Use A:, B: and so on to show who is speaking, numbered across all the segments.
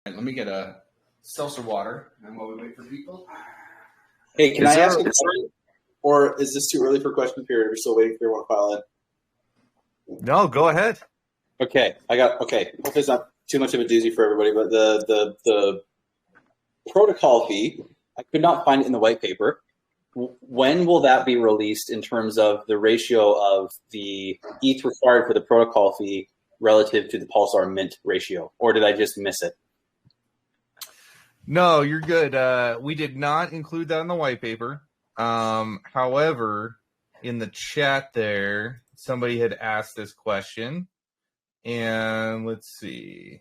A: Let me get a seltzer water, and while we wait for people.
B: Hey, can I ask a question? Or is this too early for question period? We're still waiting for everyone to file in.
C: No, go ahead.
B: Okay, hopefully it's not too much of a doozy for everybody, but the protocol fee, I could not find it in the white paper. When will that be released in terms of the ratio of the ETH required for the protocol fee relative to the Pulsar mint ratio? Or did I just miss it?
C: No, you're good. We did not include that in the white paper. However, in the chat there, somebody had asked this question. And let's see.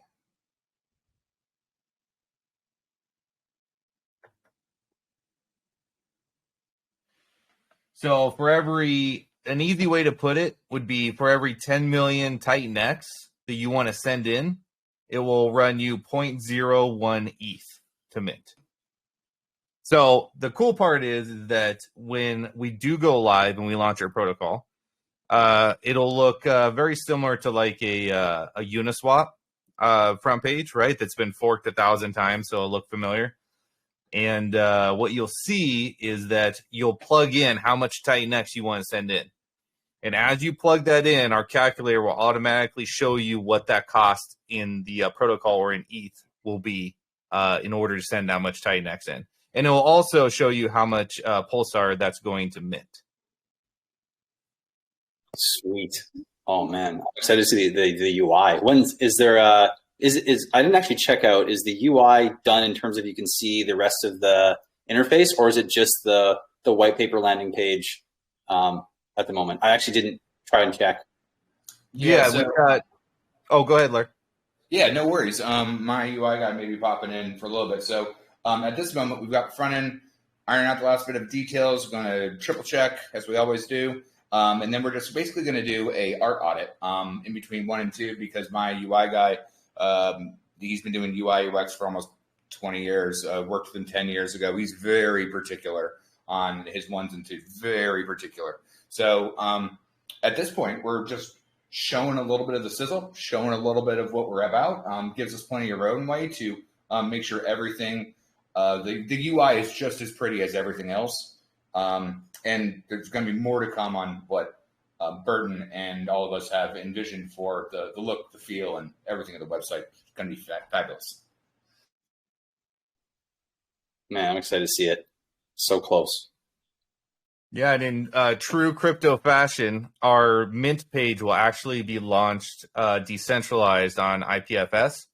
C: So for an easy way to put it would be for every 10 million Titan X that you want to send in, it will run you 0.01 ETH to mint. So the cool part is that when we do go live and we launch our protocol, it'll look very similar to like a Uniswap front page, right? That's been forked 1,000 times, so it'll look familiar. And what you'll see is that you'll plug in how much Titan X you want to send in. And as you plug that in, our calculator will automatically show you what that cost in the protocol or in ETH will be in order to send that much Titan X in. And it will also show you how much Pulsar that's going to mint.
B: Sweet. Oh man, I'm excited to see the UI. I didn't actually check out, is the UI done in terms of you can see the rest of the interface, or is it just the white paper landing page at the moment? I actually didn't try and check.
C: Yeah,
A: so,
C: we've got. Oh, go ahead, Larry.
A: Yeah, no worries. My UI guy may be popping in for a little bit. So at this moment, we've got the front end, iron out the last bit of details. We're going to triple check, as we always do. And then we're just basically going to do a art audit in between 1 and 2, because my UI guy, he's been doing UI UX for almost 20 years, worked with him 10 years ago. He's very particular on his 1s and 2s, very particular. So at this point, we're just showing a little bit of the sizzle, showing a little bit of what we're about, gives us plenty of roadway to make sure everything, the UI is just as pretty as everything else. And there's going to be more to come on what Burton and all of us have envisioned for the look, the feel, and everything of the website. It's going to be fabulous.
B: Man, I'm excited to see it. So close.
C: Yeah, and in true crypto fashion, our mint page will actually be launched decentralized on IPFS.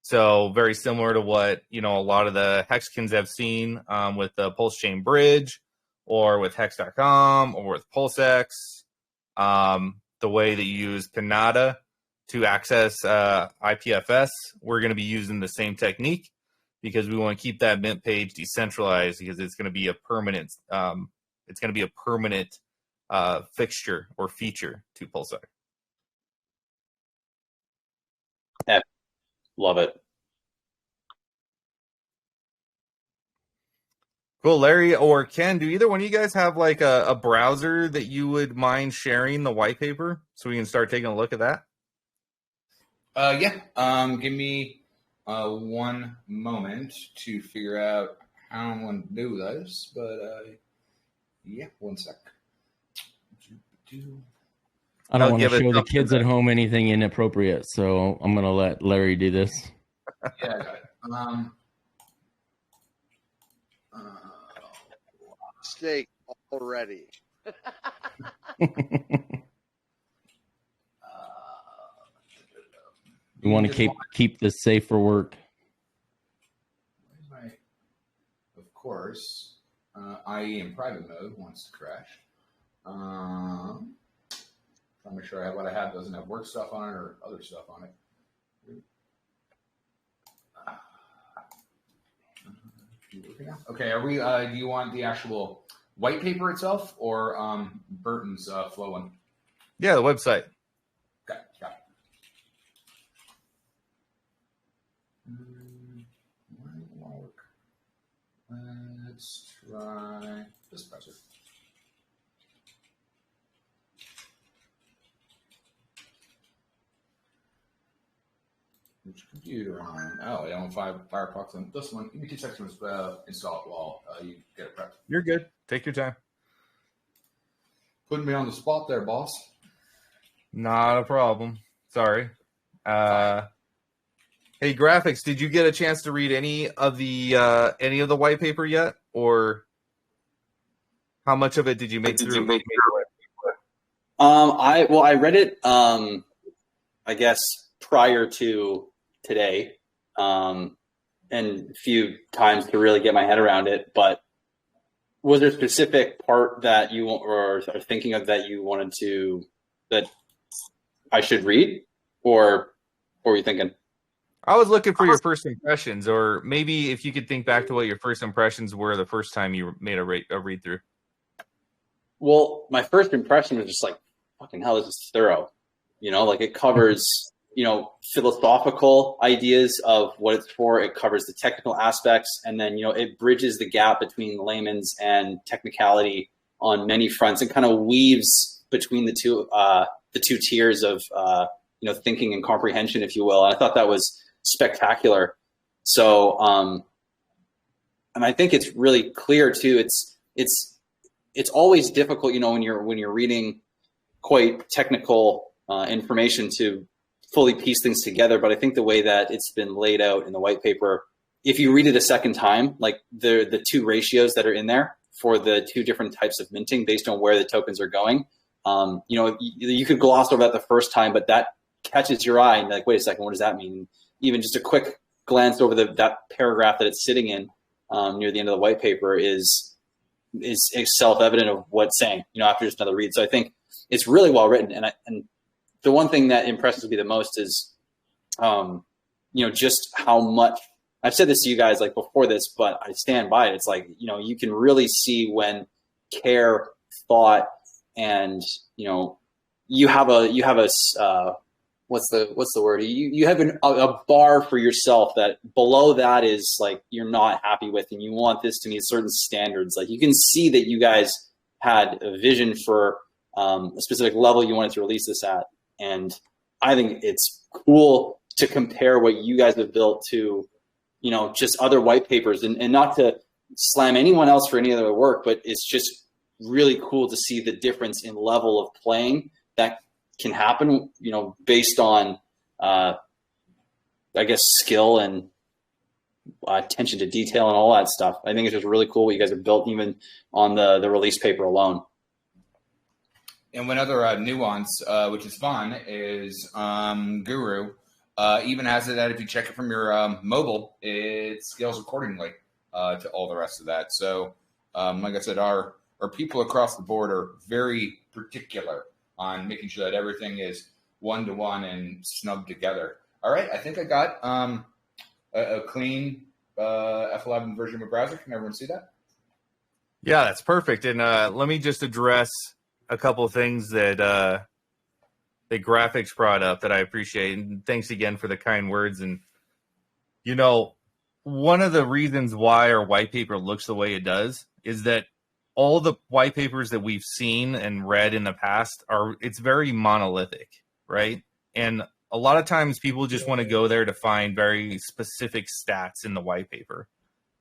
C: So very similar to what a lot of the Hexkins have seen with the Pulse Chain Bridge, or with Hex.com, or with PulseX. The way that you use Pinata to access IPFS, we're going to be using the same technique, because we want to keep that mint page decentralized, because it's going to be a permanent. It's going to be a permanent fixture or feature to Pulsar.
B: Yeah, love it.
C: Cool. Larry or Ken, do either one of you guys have like a browser that you would mind sharing the white paper so we can start taking a look at that?
A: Yeah. Give me 1 moment to figure out how I'm going to do this, but yeah, 1 sec.
D: I don't want to show the kids at home anything inappropriate, so I'm going to let Larry do this.
A: Yeah, I got it.
E: Mistake already.
D: You want to keep this safe for work.
A: Of course, IE in private mode wants to crash. I'll make sure what I have doesn't have work stuff on it or other stuff on it. Okay, are we? Do you want the actual white paper itself, or Burton's flow one?
C: Yeah, the website.
A: Okay, got it. Let's try this browser. Which computer on? Oh, I don't have Firefox on this one. Give me 2 seconds to install it while you get it prepped.
C: You're good. Take your time.
A: Putting me on the spot there, boss.
C: Not a problem. Sorry. Hey, graphics, did you get a chance to read any of the white paper yet, or how much of it did you make through?
B: I read it. I guess prior to today, and a few times to really get my head around it. But was there a specific part that you are thinking of that you wanted that I should read, or what were you thinking?
C: I was looking for your first impressions, or maybe if you could think back to what your first impressions were the first time you made a read through.
B: Well, my first impression was just like, fucking hell, this is thorough. Like it covers, philosophical ideas of what it's for. It covers the technical aspects, and then, it bridges the gap between layman's and technicality on many fronts, and kind of weaves between the two tiers of, thinking and comprehension, if you will. And I thought that was spectacular. So, and I think it's really clear too. It's always difficult, when you're reading quite technical information to fully piece things together. But I think the way that it's been laid out in the white paper, if you read it a second time, like the two ratios that are in there for the two different types of minting based on where the tokens are going, you could gloss over that the first time, but that catches your eye and like, wait a second, what does that mean? Even just a quick glance over that paragraph that it's sitting in near the end of the white paper is self-evident of what it's saying, after just another read. So I think it's really well written. And the one thing that impresses me the most is, just how much I've said this to you guys like before this, but I stand by it. It's like, you can really see when care, thought, and, you have a what's the word? You have a bar for yourself that below that is like, you're not happy with, and you want this to meet certain standards. Like you can see that you guys had a vision for a specific level you wanted to release this at. And I think it's cool to compare what you guys have built to, just other white papers, and not to slam anyone else for any other work, but it's just really cool to see the difference in level of playing that can happen, based on, I guess, skill and attention to detail and all that stuff. I think it's just really cool what you guys have built even on the release paper alone.
A: And one other nuance, which is fun, is Guru even has it that if you check it from your mobile, it scales accordingly to all the rest of that. So, like I said, our people across the board are very particular on making sure that everything is one-to-one and snugged together. All right, I think I got a clean F11 version of a browser. Can everyone see that?
C: Yeah, that's perfect. And let me just address a couple of things that the graphics brought up that I appreciate. And thanks again for the kind words. And, one of the reasons why our white paper looks the way it does is that all the white papers that we've seen and read in the past it's very monolithic, right? And a lot of times people just want to go there to find very specific stats in the white paper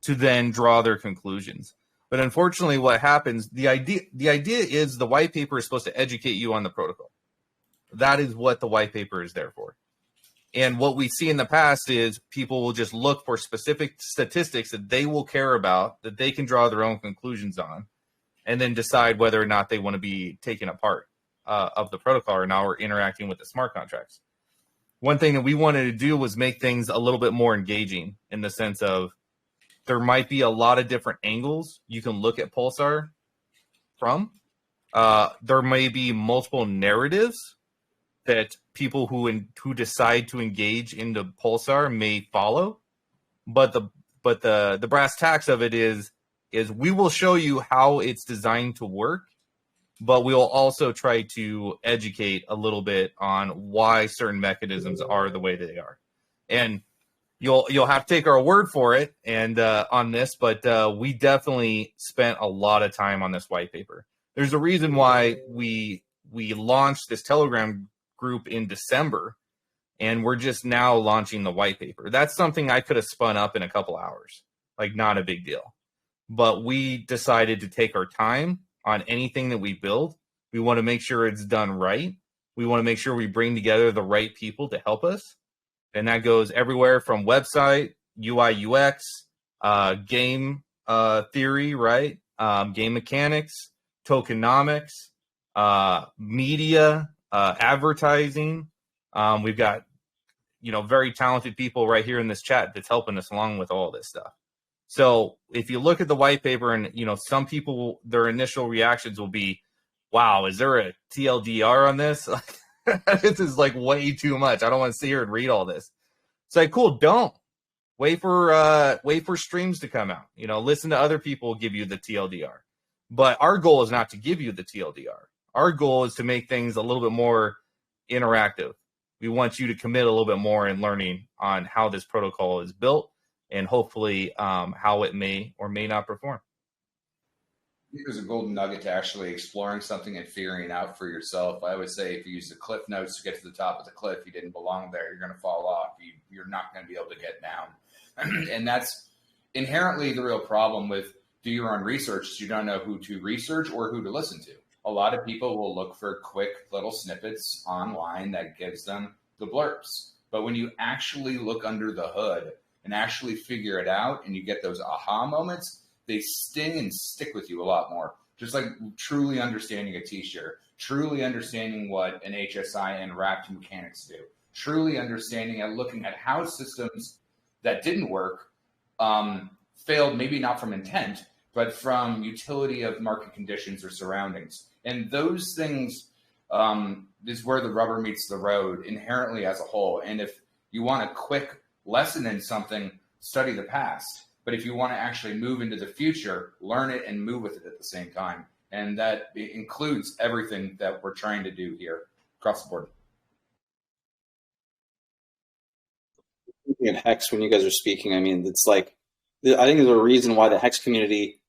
C: to then draw their conclusions. But unfortunately what happens, the idea is the white paper is supposed to educate you on the protocol. That is what the white paper is there for. And what we see in the past is people will just look for specific statistics that they will care about, that they can draw their own conclusions on, and then decide whether or not they want to be taken apart of the protocol or now we're interacting with the smart contracts. One thing that we wanted to do was make things a little bit more engaging in the sense of there might be a lot of different angles you can look at Pulsar from. There may be multiple narratives that people who decide to engage into Pulsar may follow, but the brass tacks of it is we will show you how it's designed to work, but we will also try to educate a little bit on why certain mechanisms are the way they are. And you'll have to take our word for it and on this, but we definitely spent a lot of time on this white paper. There's a reason why we launched this Telegram group in December, and we're just now launching the white paper. That's something I could have spun up in a couple hours, like not a big deal. But we decided to take our time on anything that we build. We want to make sure it's done right. We want to make sure we bring together the right people to help us. And that goes everywhere from website, UI, UX, game theory, right? Game mechanics, tokenomics, media, advertising. We've got, very talented people right here in this chat that's helping us along with all this stuff. So if you look at the white paper and, some people, their initial reactions will be, wow, is there a TLDR on this? This is like way too much. I don't want to sit here and read all this. It's like, cool, don't. Wait for streams to come out. Listen to other people give you the TLDR. But our goal is not to give you the TLDR. Our goal is to make things a little bit more interactive. We want you to commit a little bit more in learning on how this protocol is built and hopefully how it may or may not perform.
A: I think there's a golden nugget to actually exploring something and figuring it out for yourself. I would say if you use the cliff notes to get to the top of the cliff, you didn't belong there, you're going to fall off. You're not going to be able to get down. And that's inherently the real problem with do your own research. You don't know who to research or who to listen to. A lot of people will look for quick little snippets online that gives them the blurbs. But when you actually look under the hood and actually figure it out and you get those aha moments, they sting and stick with you a lot more. Just like truly understanding a t-shirt, truly understanding what an HSI and wrapped mechanics do, truly understanding and looking at how systems that didn't work failed, maybe not from intent, but from utility of market conditions or surroundings. And those things is where the rubber meets the road inherently as a whole. And if you want a quick lesson in something, study the past. But if you want to actually move into the future, learn it and move with it at the same time. And that includes everything that we're trying to do here across the board.
B: In Hex, when you guys are speaking, I mean, it's like, I think there's a reason why the Hex community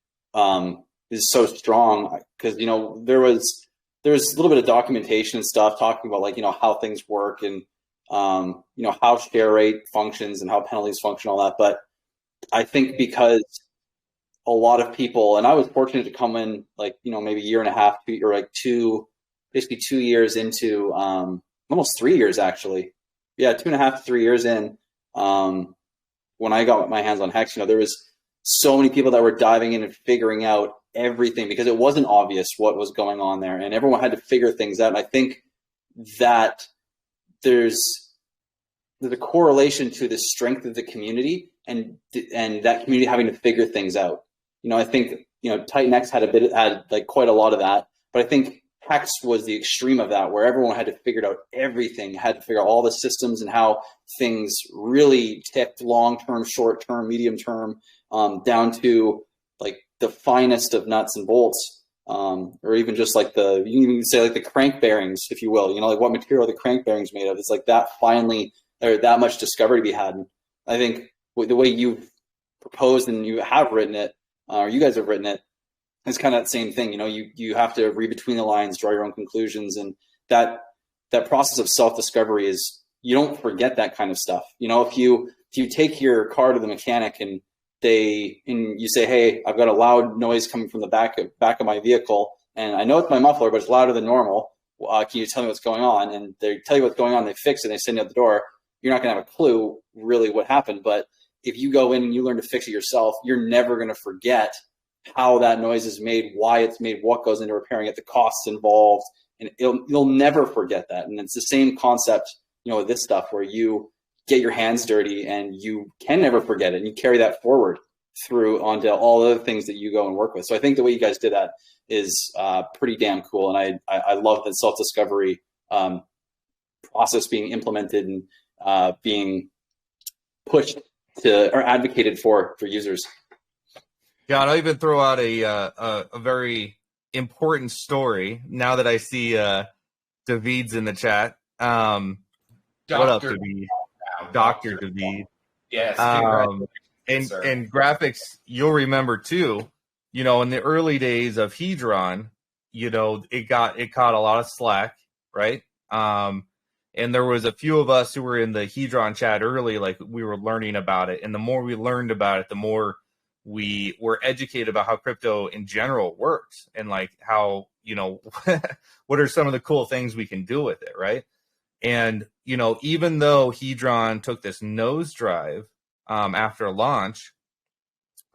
B: is so strong, because, there was a little bit of documentation and stuff talking about like, how things work and, how share rate functions and how penalties function, all that. But I think because a lot of people, and I was fortunate to come in like, maybe a year and a half or like basically 2 years into, almost 3 years actually. Yeah, 2.5 to 3 years in, when I got my hands on Hex, there was so many people that were diving in and figuring out everything because it wasn't obvious what was going on there and everyone had to figure things out. And I think that there's a correlation to the strength of the community and that community having to figure things out. I think, Titan X had like quite a lot of that, but I think Hex was the extreme of that, where everyone had to figure out everything, had to figure out all the systems and how things really ticked long-term, short-term, medium-term, down to like the finest of nuts and bolts, or even just like you can even say like the crank bearings, if you will, like what material the crank bearings made of. It's like that finally, there's that much discovery to be had. And I think the way you've proposed and you have written it, or you guys have written it, it's kind of that same thing. You have to read between the lines, draw your own conclusions, and that process of self-discovery is, you don't forget that kind of stuff. If you take your car to the mechanic and you say, hey, I've got a loud noise coming from the back of my vehicle, and I know it's my muffler, but it's louder than normal. Can you tell me what's going on? And they tell you what's going on, they fix it, they send you out the door. You're not going to have a clue really what happened. But if you go in and you learn to fix it yourself, you're never going to forget how that noise is made, why it's made, what goes into repairing it, the costs involved, and you'll never forget that. And it's the same concept, with this stuff, where you get your hands dirty and you can never forget it, and you carry that forward through onto all the other things that you go and work with. So I think the way you guys did that is pretty damn cool, and I love the self-discovery process being implemented and being pushed to or advocated for users.
C: Yeah, I'll even throw out a very important story now that I see David's in the chat. What up, David? Dr. David.
A: Yes.
C: And graphics, you'll remember too, in the early days of Hedron, it caught a lot of slack, right? And there was a few of us who were in the Hedron chat early, like we were learning about it. And the more we learned about it, the more we were educated about how crypto in general works and like how, you know, what are some of the cool things we can do with it, right? And, you know, even though Hedron took this nosedive after launch,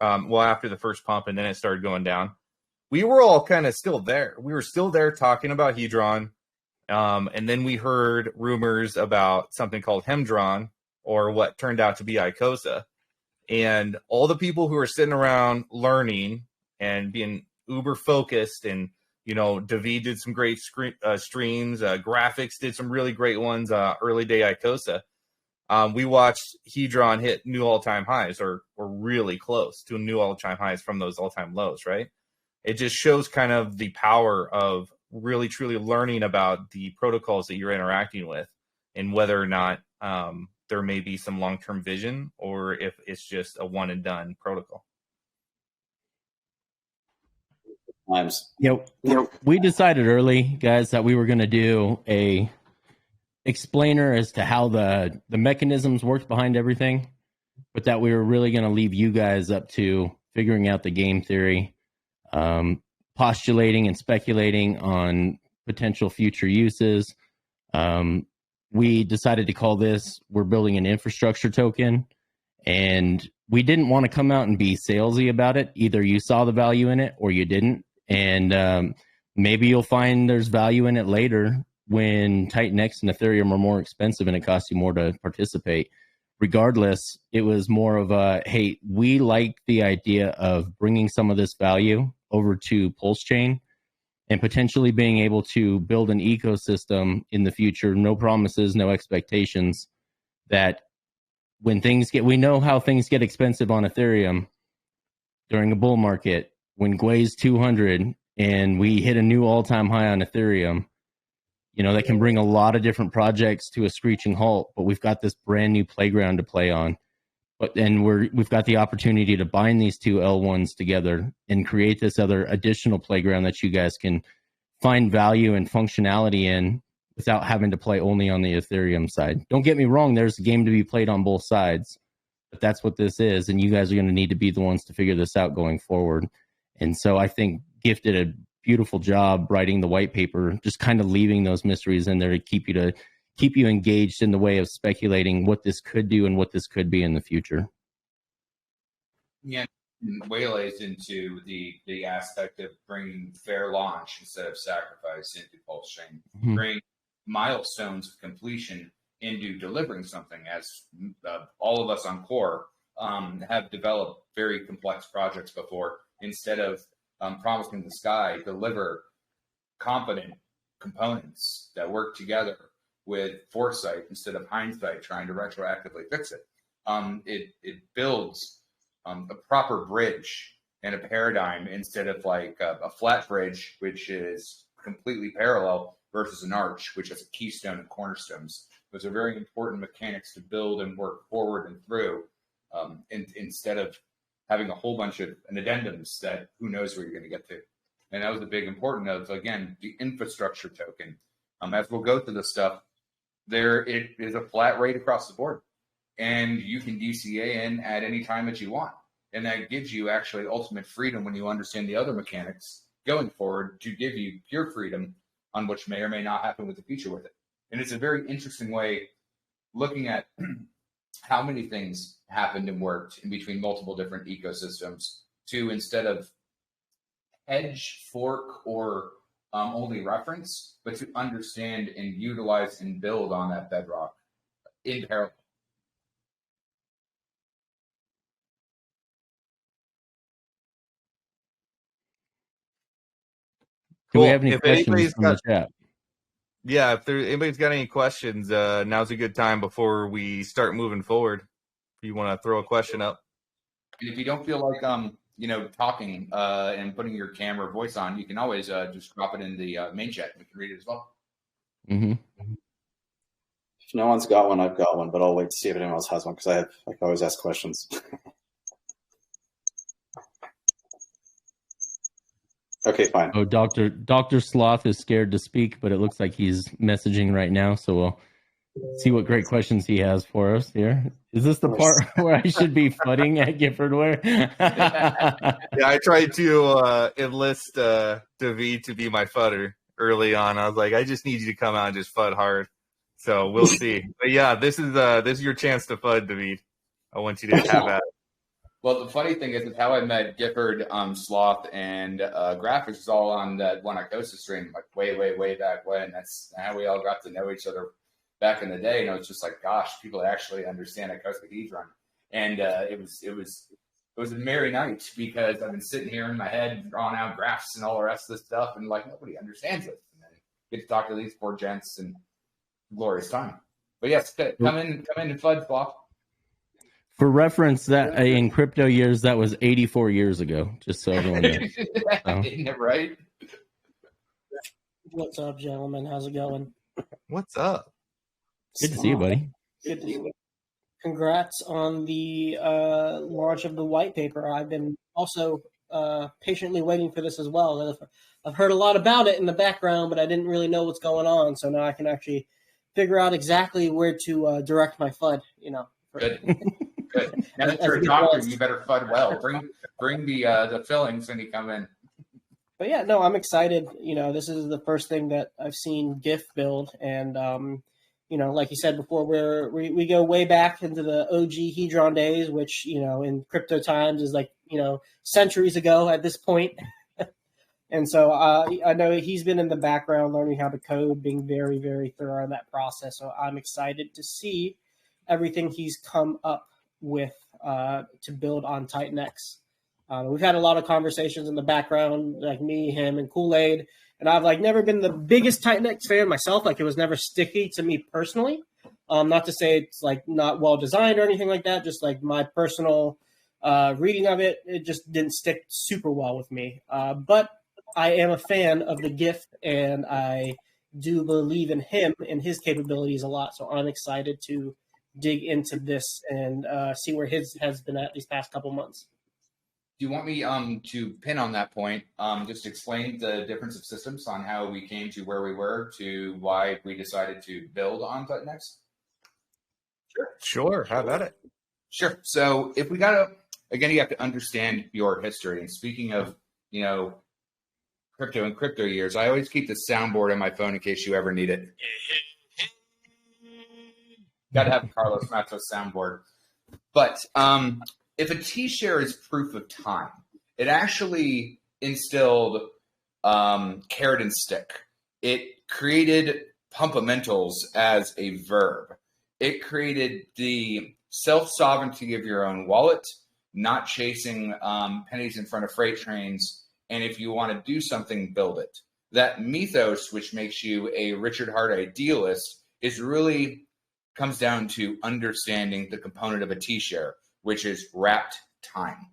C: after the first pump, and then it started going down, we were all kind of still there. We were still there talking about Hedron. And then we heard rumors about something called Hemdron, or what turned out to be Icosa. And all the people who are sitting around learning and being uber focused, and, you know, David did some great streams, Graphics did some really great ones, early day Icosa. We watched Hedron hit new all-time highs, or really close to new all-time highs from those all-time lows, right? It just shows kind of the power of really truly learning about the protocols that you're interacting with, and whether or not there may be some long-term vision, or if it's just a one and done protocol.
D: We decided early, guys, that we were going to do a explainer as to how the mechanisms worked behind everything, but that we were really going to leave you guys up to figuring out the game theory, postulating and speculating on potential future uses. We decided to call this, we're building an infrastructure token, and we didn't want to come out and be salesy about it. Either you saw the value in it or you didn't. And maybe you'll find there's value in it later when Titan-X and Ethereum are more expensive and it costs you more to participate. Regardless, it was more of a, hey, we like the idea of bringing some of this value over to Pulse Chain and potentially being able to build an ecosystem in the future. No promises, no expectations, that when things get, we know how things get expensive on Ethereum during a bull market. When Gwei's 200 and we hit a new all-time high on Ethereum, you know, that can bring a lot of different projects to a screeching halt, but we've got this brand new playground to play on. But then we've got the opportunity to bind these two L1s together and create this other additional playground that you guys can find value and functionality in without having to play only on the Ethereum side. Don't get me wrong, there's a game to be played on both sides, but that's what this is, and you guys are going to need to be the ones to figure this out going forward. And so I think Gift did a beautiful job writing the white paper, just kind of leaving those mysteries in there to keep you engaged in the way of speculating what this could do and what this could be in the future.
A: Yeah, waylays into the aspect of bringing fair launch instead of sacrifice into Pulse Chain, bring milestones of completion into delivering something, as all of us on Core have developed very complex projects before. Instead of promising the sky, deliver competent components that work together with foresight instead of hindsight trying to retroactively fix it. It builds a proper bridge and a paradigm instead of like a flat bridge, which is completely parallel, versus an arch, which has a keystone and cornerstones. Those are very important mechanics to build and work forward and through, instead of having a whole bunch of addendums that who knows where you're going to get to. And that was the big important of, again, the infrastructure token. As we'll go through this stuff, it is a flat rate across the board. And you can DCA in at any time that you want. And that gives you actually ultimate freedom when you understand the other mechanics going forward to give you pure freedom on which may or may not happen with the future with it. And it's a very interesting way looking at how many things happened and worked in between multiple different ecosystems to, instead of hedge, fork, or only reference, but to understand and utilize and build on that bedrock in parallel.
D: Do we have any questions from the chat?
C: Yeah, if anybody's got any questions, now's a good time before we start moving forward. If you want to throw a question up.
A: And if you don't feel like talking and putting your camera or voice on, you can always just drop it in the main chat. We can read it as well.
B: Mm-hmm. If no one's got one, I've got one, but I'll wait to see if anyone else has one because I can always ask questions. Okay, fine.
D: Oh, Dr. Sloth is scared to speak, but it looks like he's messaging right now, so we'll see what great questions he has for us here. Is this the part where I should be fudding at Giffordware?
C: Yeah, I tried to enlist David to be my fudder early on. I was like, I just need you to come out and just fud hard. So we'll see. But yeah, this is your chance to fud, David. I want you to have at it.
A: Well, the funny thing is how I met Gifford, Sloth, and Graphics is all on that one Icosa stream, like way back when. That's how we all got to know each other back in the day. And it was just like, gosh, people actually understand Icosa Hedron. And it was a merry night because I've been sitting here in my head drawing out graphs and all the rest of this stuff, and like nobody understands it. And then get to talk to these poor gents and glorious time. But yes, come in and FUD, Sloth.
D: For reference, that in crypto years, that was 84 years ago, just so everyone knows.
A: Isn't it right?
F: What's up, gentlemen? How's it going?
C: What's up?
D: Good to see you, buddy.
F: Good to see you. Congrats on the launch of the white paper. I've been also patiently waiting for this as well. I've heard a lot about it in the background, but I didn't really know what's going on. So now I can actually figure out exactly where to direct my FUD.
A: Good. Good. Now that you're a doctor, you better FUD well. Bring the fillings when you come in.
F: But yeah, no, I'm excited. This is the first thing that I've seen GIF build, and like you said before, we go way back into the OG Hedron days, which in crypto times is like centuries ago at this point. And so I know he's been in the background learning how to code, being very, very thorough in that process. So I'm excited to see everything he's come up with to build on Titan X. We've had a lot of conversations in the background, like me, him, and Kool-Aid. And I've never been the biggest Titan X fan myself. It was never sticky to me personally. Not to say it's not well designed or anything like that. Just my personal reading of it, it just didn't stick super well with me. But I am a fan of the GIF, and I do believe in him and his capabilities a lot. So I'm excited to dig into this and see where his has been at these past couple months.
A: Do you want me to pin on that point? Just explain the difference of systems on how we came to where we were to why we decided to build on Titan X?
C: Sure. How about it?
A: Sure. So if we you have to understand your history. And speaking of, crypto and crypto years, I always keep the soundboard on my phone in case you ever need it. Got to have Carlos Matos soundboard. But if a T-share is proof of time, it actually instilled carrot and stick. It created pumpamentals as a verb. It created the self-sovereignty of your own wallet, not chasing pennies in front of freight trains. And if you want to do something, build it. That mythos, which makes you a Richard Hart idealist, comes down to understanding the component of a T-share, which is wrapped time.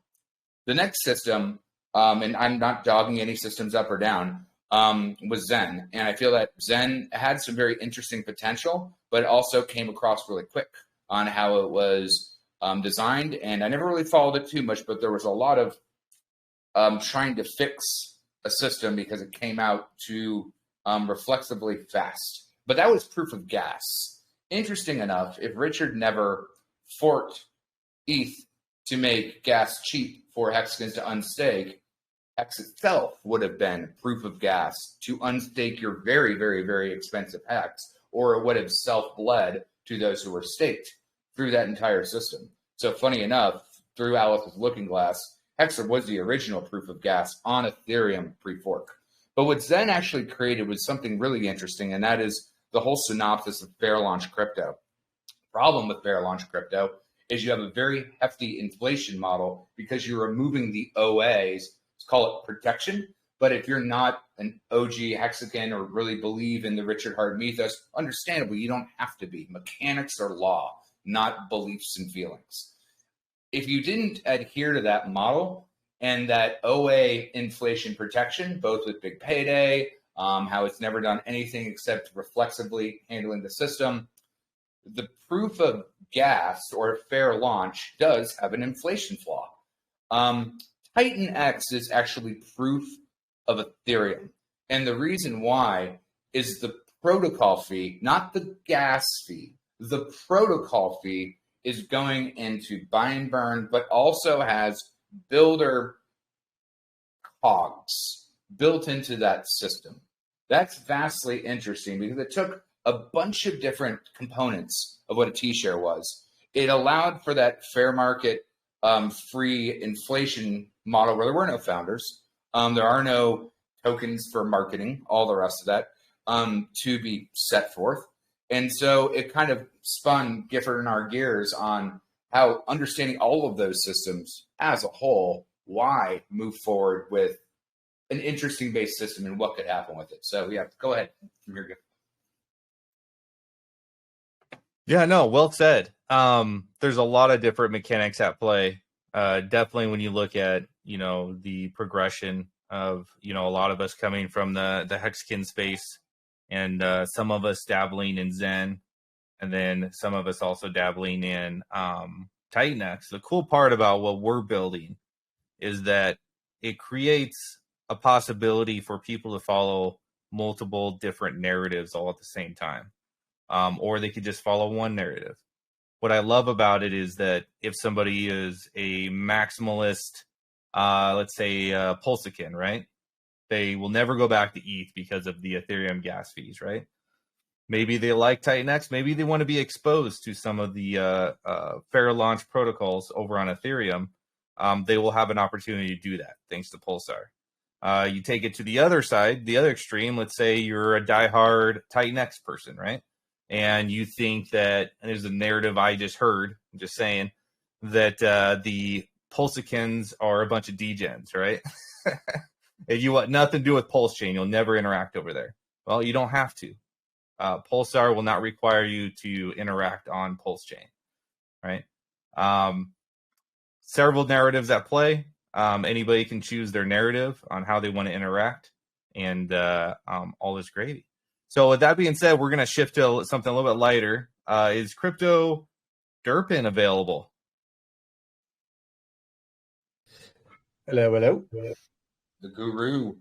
A: The next system, and I'm not dogging any systems up or down, was Zen. And I feel that Zen had some very interesting potential, but it also came across really quick on how it was designed. And I never really followed it too much, but there was a lot of trying to fix a system because it came out too reflexively fast. But that was proof of gas. Interesting enough, if Richard never forked ETH to make gas cheap for hexagons to unstake, Hex itself would have been proof of gas to unstake your very, very, very expensive Hex, or it would have self-bled to those who were staked through that entire system. So funny enough, through Alice's Looking Glass, Hexa was the original proof of gas on Ethereum pre-fork. But what Zen actually created was something really interesting, and that is the whole synopsis of fair launch crypto. Problem with fair launch crypto is you have a very hefty inflation model because you're removing the OAs, let's call it protection. But if you're not an OG hexagon or really believe in the Richard Hart mythos, understandably, you don't have to be. Mechanics are law, not beliefs and feelings. If you didn't adhere to that model and that OA inflation protection, both with Big Payday, how it's never done anything except reflexively handling the system, the proof of gas or fair launch does have an inflation flaw. Titan X is actually proof of Ethereum. And the reason why is the protocol fee, not the gas fee. The protocol fee is going into buy and burn, but also has builder cogs built into that system. That's vastly interesting because it took a bunch of different components of what a T-share was. It allowed for that fair market free inflation model where there were no founders. There are no tokens for marketing, all the rest of that to be set forth. And so it kind of spun Gifford and our gears on how understanding all of those systems as a whole, why move forward with an interesting base system and what could happen with it. So yeah, go ahead from here.
C: Yeah, no, well said. There's a lot of different mechanics at play. Definitely when you look at, the progression of, a lot of us coming from the hexagon space and some of us dabbling in Zen, and then some of us also dabbling in Titanx. The cool part about what we're building is that it creates a possibility for people to follow multiple different narratives all at the same time. Or they could just follow one narrative. What I love about it is that if somebody is a maximalist, let's say Pulsar, right? They will never go back to ETH because of the Ethereum gas fees, right? Maybe they like Titanx. Maybe they want to be exposed to some of the fair launch protocols over on Ethereum. They will have an opportunity to do that thanks to Pulsar. You take it to the other side, the other extreme. Let's say you're a diehard Titanx person, right? And you think that, and there's a narrative I just heard, I'm just saying, that the Pulsicans are a bunch of degens, right? If you want nothing to do with Pulse Chain, you'll never interact over there. Well, you don't have to. Pulsar will not require you to interact on Pulse Chain, right? Several narratives at play. Anybody can choose their narrative on how they want to interact, and all is gravy. So with that being said, we're going to shift to something a little bit lighter. Is Crypto Derpin available?
G: Hello.
A: The guru.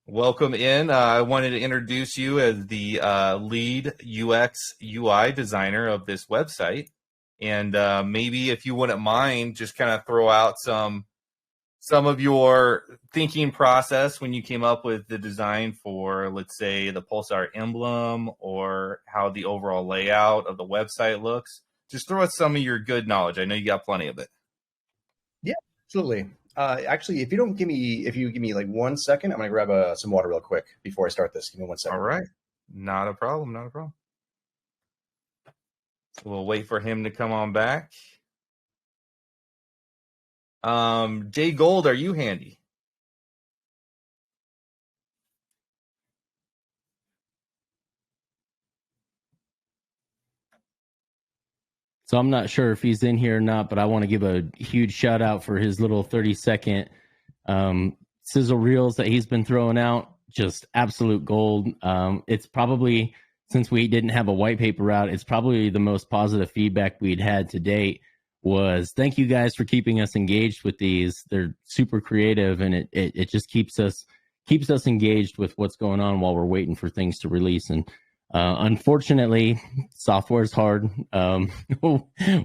C: Welcome in. I wanted to introduce you as the lead UX UI designer of this website. And maybe if you wouldn't mind, just kind of throw out some of your thinking process when you came up with the design for, let's say, the Pulsar emblem or how the overall layout of the website looks. Just throw out some of your good knowledge. I know you got plenty of it.
G: Yeah, absolutely. Actually, if you give me like 1 second, I'm going to grab some water real quick before I start this. Give me 1 second.
C: All right. Not a problem. So we'll wait for him to come on back. Jay Gold, are you handy?
D: So I'm not sure if he's in here or not, but I want to give a huge shout out for his little 30-second sizzle reels that he's been throwing out. Just absolute gold. It's probably, since we didn't have a white paper out, it's probably the most positive feedback we'd had to date. Was thank you guys for keeping us engaged with these. They're super creative, and it just keeps us engaged with what's going on while we're waiting for things to release. And unfortunately, software is hard.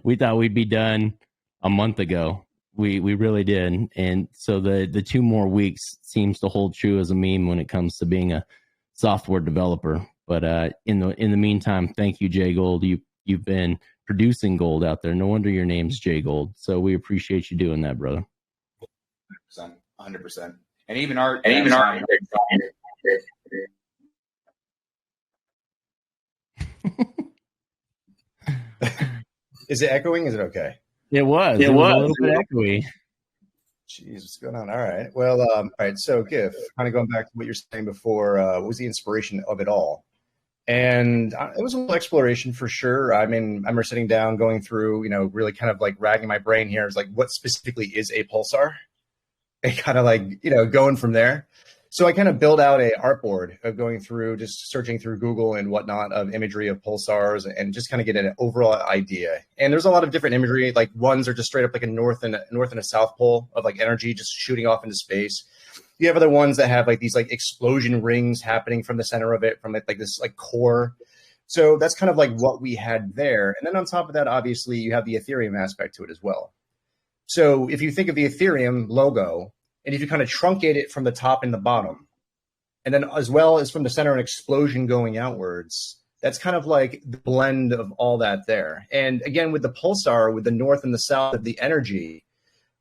D: We thought we'd be done a month ago. We really did, and so the 2 more weeks seems to hold true as a meme when it comes to being a software developer. But in the meantime, thank you, Jay Gold. You've been producing gold out there. No wonder your name's Jay Gold. So we appreciate you doing that, brother.
A: 100%. And even art.
G: Is it echoing? Is it okay?
D: It was a little bit echoey.
G: Jeez, what's going on? All right. Well, all right. So, GIF, kind of going back to what you're saying before, what was the inspiration of it all? And it was a little exploration for sure. I mean, I remember sitting down, going through, really kind of like ragging my brain here. It's like, what specifically is a pulsar? And kind of like, going from there. So I kind of built out a artboard of going through, just searching through Google and whatnot of imagery of pulsars and just kind of get an overall idea. And there's a lot of different imagery. Like ones are just straight up like a north and a south pole of like energy just shooting off into space. You have other ones that have like these like explosion rings happening from the center of it, from like this like core. So that's kind of like what we had there. And then on top of that, obviously, you have the Ethereum aspect to it as well. So if you think of the Ethereum logo, and if you kind of truncate it from the top and the bottom, and then as well as from the center, an explosion going outwards, that's kind of like the blend of all that there. And again, with the pulsar, with the north and the south of the energy,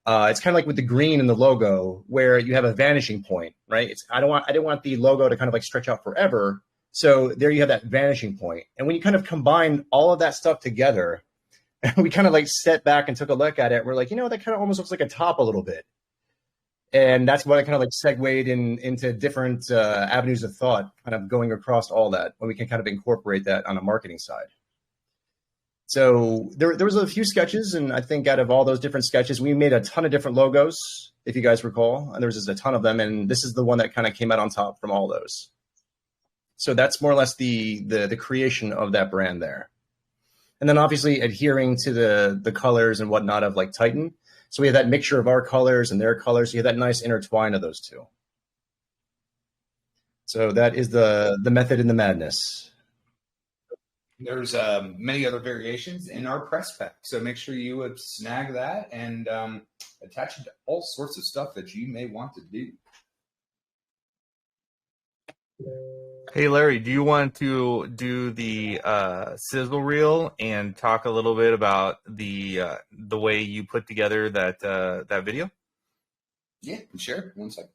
G: it's kind of like with the green in the logo, where you have a vanishing point, right? I didn't want the logo to kind of like stretch out forever. So there you have that vanishing point. And when you kind of combine all of that stuff together, we kind of like sat back and took a look at it. We're like, that kind of almost looks like a top a little bit. And that's what I kind of like segued into different avenues of thought, kind of going across all that, when we can kind of incorporate that on a marketing side. So there was a few sketches, and I think out of all those different sketches, we made a ton of different logos, if you guys recall. And there was just a ton of them, and this is the one that kind of came out on top from all those. So that's more or less the creation of that brand there. And then obviously adhering to the colors and whatnot of like Titan. So we have that mixture of our colors and their colors. So you have that nice intertwine of those two. So that is the method in the madness.
A: There's many other variations in our press pack. So make sure you would snag that and attach it to all sorts of stuff that you may want to do.
C: Hey, Larry, do you want to do the sizzle reel and talk a little bit about the way you put together that video?
A: Yeah, sure. 1 second.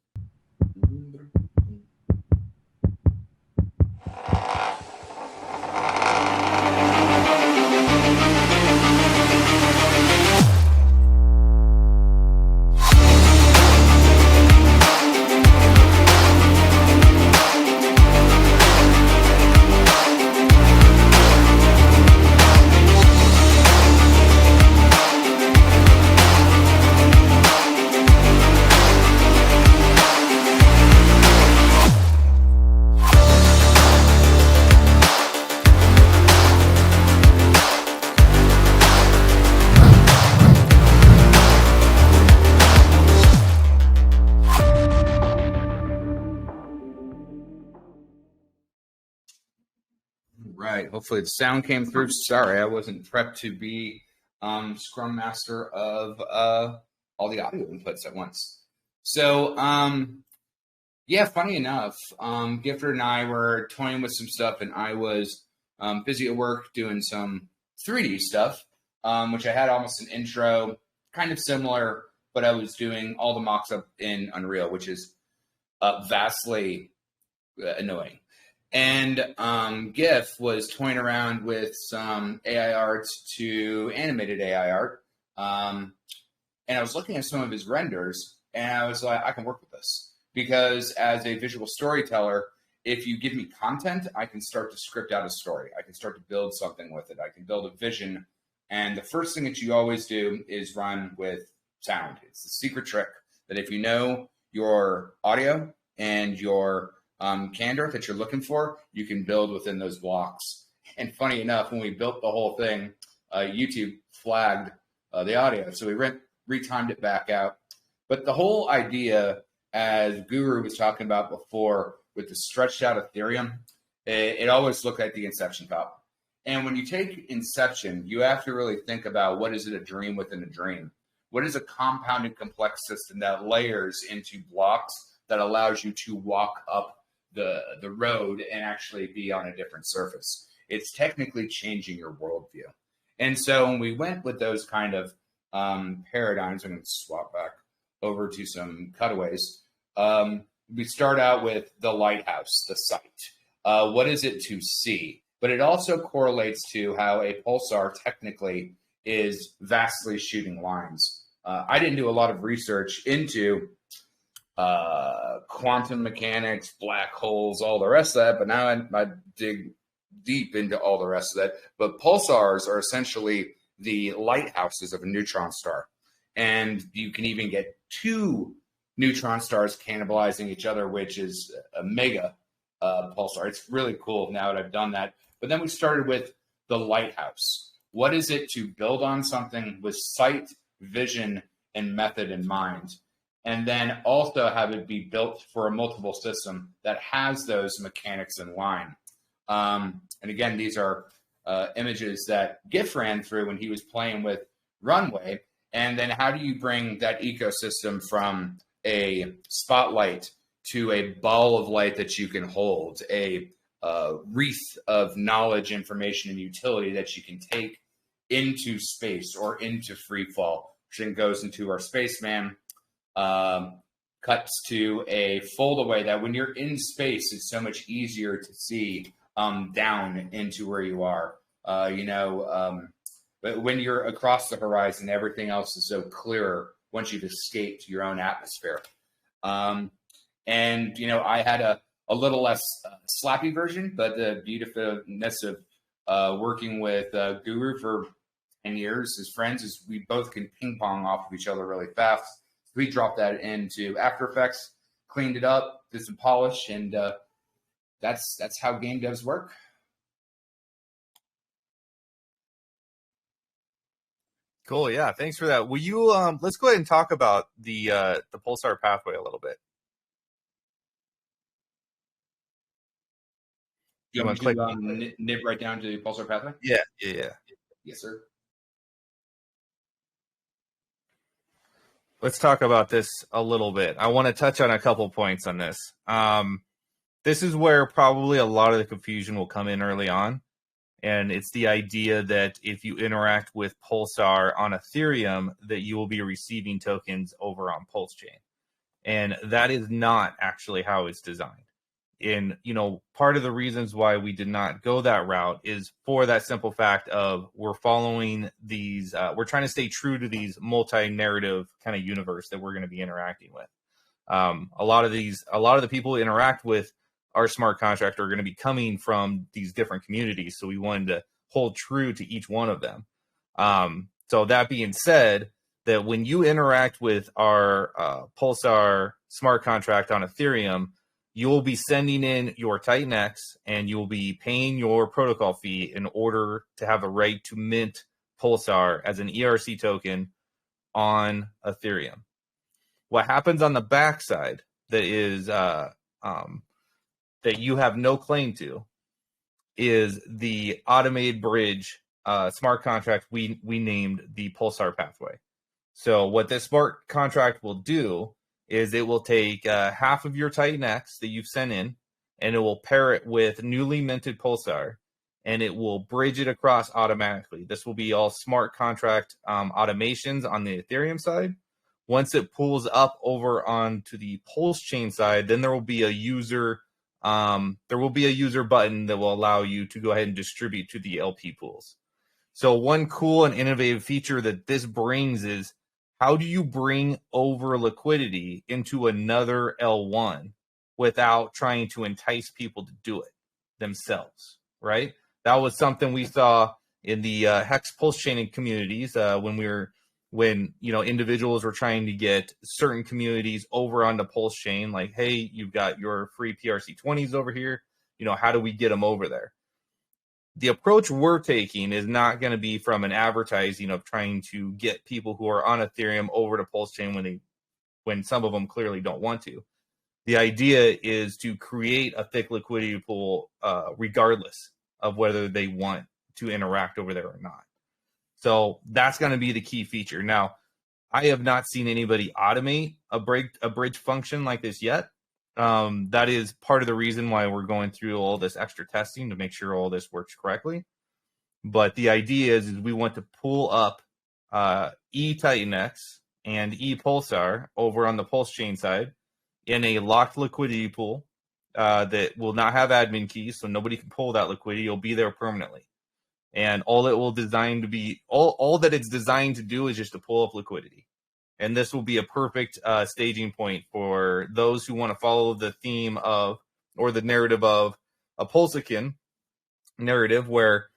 A: Right. Hopefully the sound came through. Sorry, I wasn't prepped to be Scrum Master of all the audio inputs at once. So, yeah, funny enough, Gifford and I were toying with some stuff, and I was busy at work doing some 3D stuff, which I had almost an intro, kind of similar, but I was doing all the mocks up in Unreal, which is vastly annoying. And GIF was toying around with some AI art to animated AI art. And I was looking at some of his renders, and I was like, I can work with this. Because as a visual storyteller, if you give me content, I can start to script out a story. I can start to build something with it. I can build a vision. And the first thing that you always do is run with sound. It's the secret trick that if you know your audio and your candor that you're looking for, you can build within those blocks. And funny enough, when we built the whole thing, YouTube flagged the audio. So we retimed it back out. But the whole idea, as Guru was talking about before, with the stretched out Ethereum, it always looked like the Inception cup. And when you take Inception, you have to really think about what is it a dream within a dream? What is a compounded complex system that layers into blocks that allows you to walk up the road and actually be on a different surface? It's technically changing your worldview. And so when we went with those kind of paradigms, I'm going to swap back over to some cutaways. We start out with the lighthouse, the sight. What is it to see? But it also correlates to how a pulsar technically is vastly shooting lines. I didn't do a lot of research into quantum mechanics, black holes, all the rest of that, but now I dig deep into all the rest of that. But pulsars are essentially the lighthouses of a neutron star. And you can even get two neutron stars cannibalizing each other, which is a mega pulsar. It's really cool now that I've done that. But then we started with the lighthouse. What is it to build on something with sight, vision, and method in mind? and then also have it be built for a multiple system that has those mechanics in line. And again, these are images that GIF ran through when he was playing with Runway. And then how do you bring that ecosystem from a spotlight to a ball of light that you can hold, a wreath of knowledge, information, and utility that you can take into space or into free fall, which then goes into our spaceman, cuts to a fold away that when you're in space, it's so much easier to see down into where you are. But when you're across the horizon, everything else is so clearer once you've escaped your own atmosphere. And I had a little less slappy version, but the beautifulness of working with Guru for 10 years as friends is we both can ping pong off of each other really fast. So we dropped that into After Effects, cleaned it up, did some polish, and that's how game devs work.
C: Cool. Yeah. Thanks for that. Will you let's go ahead and talk about the Pulsar pathway a little bit.
A: You want me to nib right down to the Pulsar pathway?
C: Yeah.
A: Yes, sir.
C: Let's talk about this a little bit. I want to touch on a couple points on this. This is where probably a lot of the confusion will come in early on. And it's the idea that if you interact with Pulsar on Ethereum, that you will be receiving tokens over on Pulse Chain. And that is not actually how it's designed. And, part of the reasons why we did not go that route is for that simple fact of we're following these, we're trying to stay true to these multi-narrative kind of universe that we're going to be interacting with. A lot of the people who interact with our smart contract are going to be coming from these different communities. So we wanted to hold true to each one of them. So that being said, that when you interact with our Pulsar smart contract on Ethereum, you will be sending in your Titan X and you will be paying your protocol fee in order to have a right to mint Pulsar as an ERC token on Ethereum. What happens on the backside that is that you have no claim to is the automated bridge smart contract we named the Pulsar pathway. So what this smart contract will do is it will take half of your Titan X that you've sent in, and it will pair it with newly minted Pulsar, and it will bridge it across automatically. This will be all smart contract automations on the Ethereum side. Once it pulls up over onto the Pulse chain side, then there will be a user button that will allow you to go ahead and distribute to the LP pools. So one cool and innovative feature that this brings is, how do you bring over liquidity into another L1 without trying to entice people to do it themselves, right? That was something we saw in the Hex Pulse chaining communities when individuals were trying to get certain communities over onto Pulse chain, like, hey, you've got your free PRC20s over here. How do we get them over there? The approach we're taking is not going to be from an advertising of trying to get people who are on Ethereum over to Pulse chain when some of them clearly don't want to. The idea is to create a thick liquidity pool regardless of whether they want to interact over there or not. So that's going to be the key feature. Now, I have not seen anybody automate a bridge function like this yet. That is part of the reason why we're going through all this extra testing to make sure all this works correctly. But the idea is we want to pull up eTitanX and ePulsar over on the Pulse chain side in a locked liquidity pool that will not have admin keys, so nobody can pull that liquidity. It'll be there permanently. And all that it's designed to do is just to pull up liquidity. And this will be a perfect staging point for those who want to follow the theme of, or the narrative of, a Pulsican narrative, where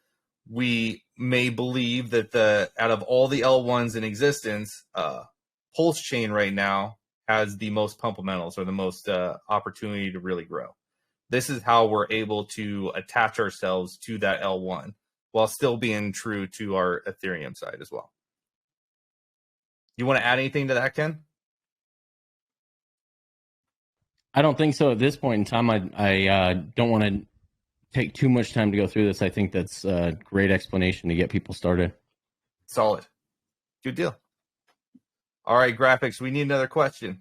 C: we may believe that out of all the L1s in existence, Pulse chain right now has the most pumpamentals, or the most opportunity to really grow. This is how we're able to attach ourselves to that L1 while still being true to our Ethereum side as well. You want to add anything to that, Ken?
D: I don't think so at this point in time. I don't want to take too much time to go through this. I think that's a great explanation to get people started.
C: Solid. Good deal. All right, graphics, we need another question.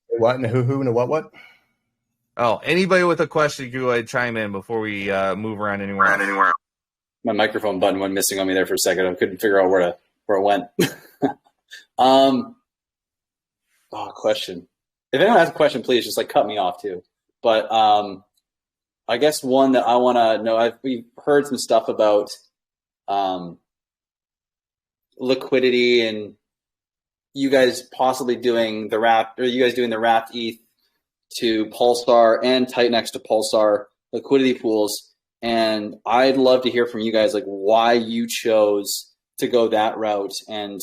G: What and who and what?
C: Oh, anybody with a question, go ahead chime in before we move around anywhere.
B: My microphone button went missing on me there for a second. I couldn't figure out where it went. Question. If anyone has a question, please just cut me off too. But I guess one that I want to know, we've heard some stuff about liquidity and you guys possibly doing the wrapped ETH to Pulsar and Titanx to Pulsar liquidity pools. And I'd love to hear from you guys, why you chose to go that route. And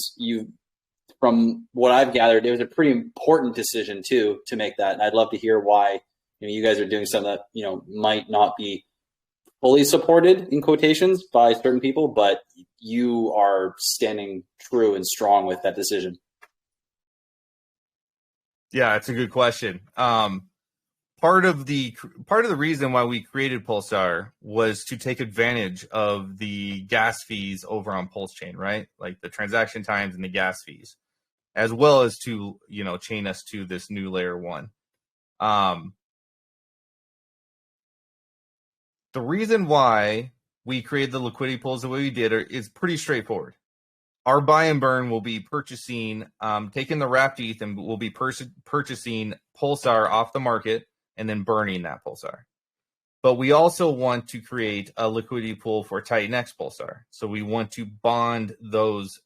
B: from what I've gathered, it was a pretty important decision too, to make that. And I'd love to hear why you guys are doing something that, might not be fully supported in quotations by certain people, but you are standing true and strong with that decision.
C: Yeah, it's a good question. Part of the reason why we created Pulsar was to take advantage of the gas fees over on Pulse Chain, right? Like the transaction times and the gas fees, as well as to chain us to this new layer 1. The reason why we created the liquidity pools the way we did is pretty straightforward. Our buy and burn will be purchasing, taking the wrapped ETH, and we'll be purchasing Pulsar off the market and then burning that Pulsar. But we also want to create a liquidity pool for Titanx Pulsar. So we want to bond those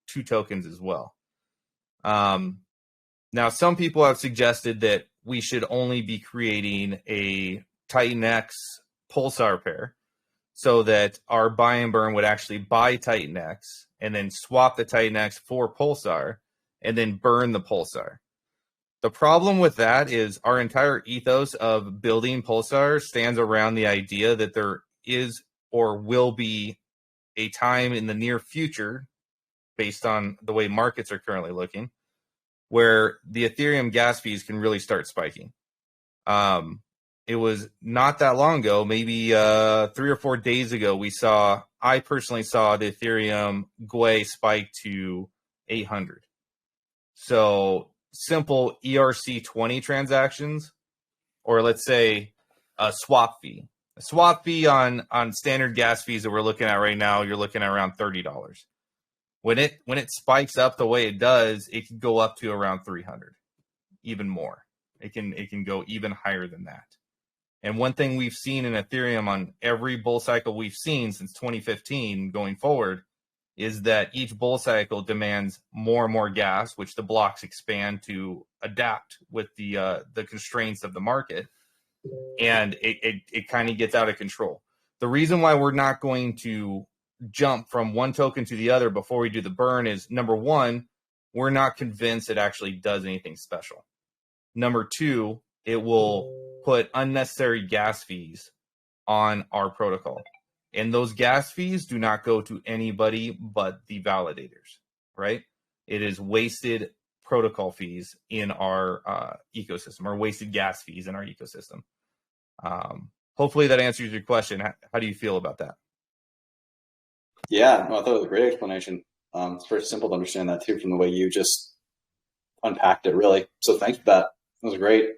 C: two tokens as well. Now, some people have suggested that we should only be creating a Titanx Pulsar pair so that our buy and burn would actually buy Titanx and then swap the Titanx for Pulsar and then burn the Pulsar. The problem with that is our entire ethos of building Pulsar stands around the idea that there is or will be a time in the near future, based on the way markets are currently looking, where the Ethereum gas fees can really start spiking. It was not that long ago, maybe 3 or 4 days ago, I personally saw the Ethereum GUI spike to 800. So simple ERC20 transactions, or let's say a swap fee. A swap fee on standard gas fees that we're looking at right now, you're looking at around $30. When it spikes up the way it does, it can go up to around 300, even more. It can go even higher than that. And one thing we've seen in Ethereum on every bull cycle we've seen since 2015 going forward is that each bull cycle demands more and more gas, which the blocks expand to adapt with the constraints of the market, and it kind of gets out of control. The reason why we're not going to jump from one token to the other before we do the burn is, number one, we're not convinced it actually does anything special. Number two, it will put unnecessary gas fees on our protocol. And those gas fees do not go to anybody but the validators, right? It is wasted protocol fees in our ecosystem, or wasted gas fees in our ecosystem. Hopefully that answers your question. How do you feel about that?
B: Yeah, no, I thought it was a great explanation. It's very simple to understand that too, from the way you just unpacked it, really. So thanks for that. That was great.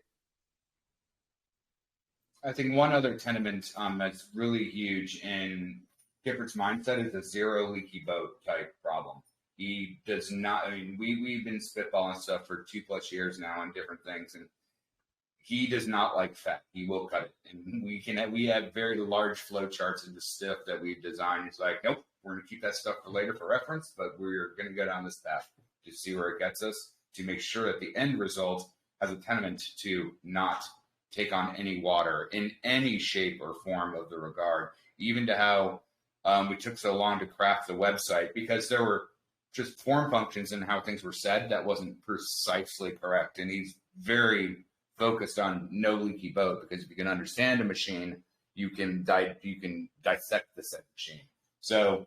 A: I think one other tenement that's really huge in Gifford's mindset is a zero leaky boat type problem. He does not, I mean, we've been spitballing stuff for 2+ years now on different things, and he does not like fat. He will cut it. And we have very large flow charts in the stuff that we've designed. He's like, nope, we're going to keep that stuff for later for reference, but we're going to go down this path to see where it gets us, to make sure that the end result has a tenement to not take on any water in any shape or form of the regard, even to how we took so long to craft the website, because there were just form functions in how things were said that wasn't precisely correct. And he's very focused on no leaky boat, because if you can understand a machine, you can dissect the said machine. So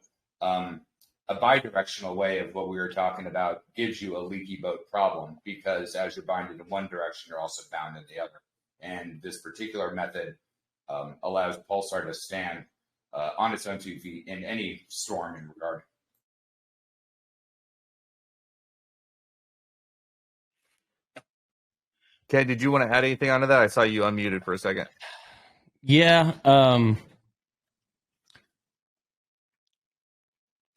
A: a bidirectional way of what we were talking about gives you a leaky boat problem, because as you're binded in one direction, you're also bound in the other. And this particular method allows Pulsar to stand on its own 2 feet in any storm in regard.
C: Ken, did you want to add anything onto that? I saw you unmuted for a second.
D: Yeah.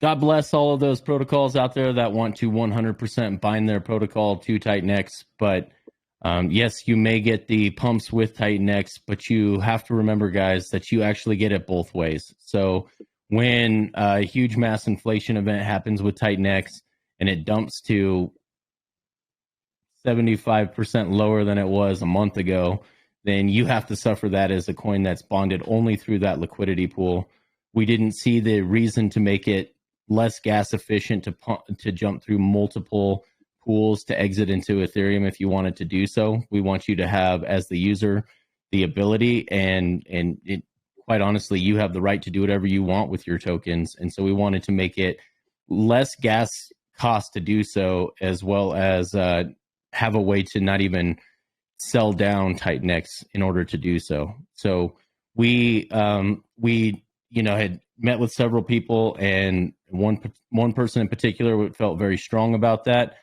D: God bless all of those protocols out there that want to 100% bind their protocol to Titan X. But yes, you may get the pumps with Titan X, but you have to remember, guys, that you actually get it both ways. So when a huge mass inflation event happens with Titan X and it dumps to 75% lower than it was a month ago, then you have to suffer that as a coin that's bonded only through that liquidity pool. We didn't see the reason to make it less gas efficient to jump through multiple pools to exit into Ethereum if you wanted to do so. We want you to have, as the user, the ability, and it, quite honestly, you have the right to do whatever you want with your tokens. And so we wanted to make it less gas cost to do so, as well as have a way to not even sell down Titan X in order to do so. So we had met with several people, and one person in particular felt very strong about that.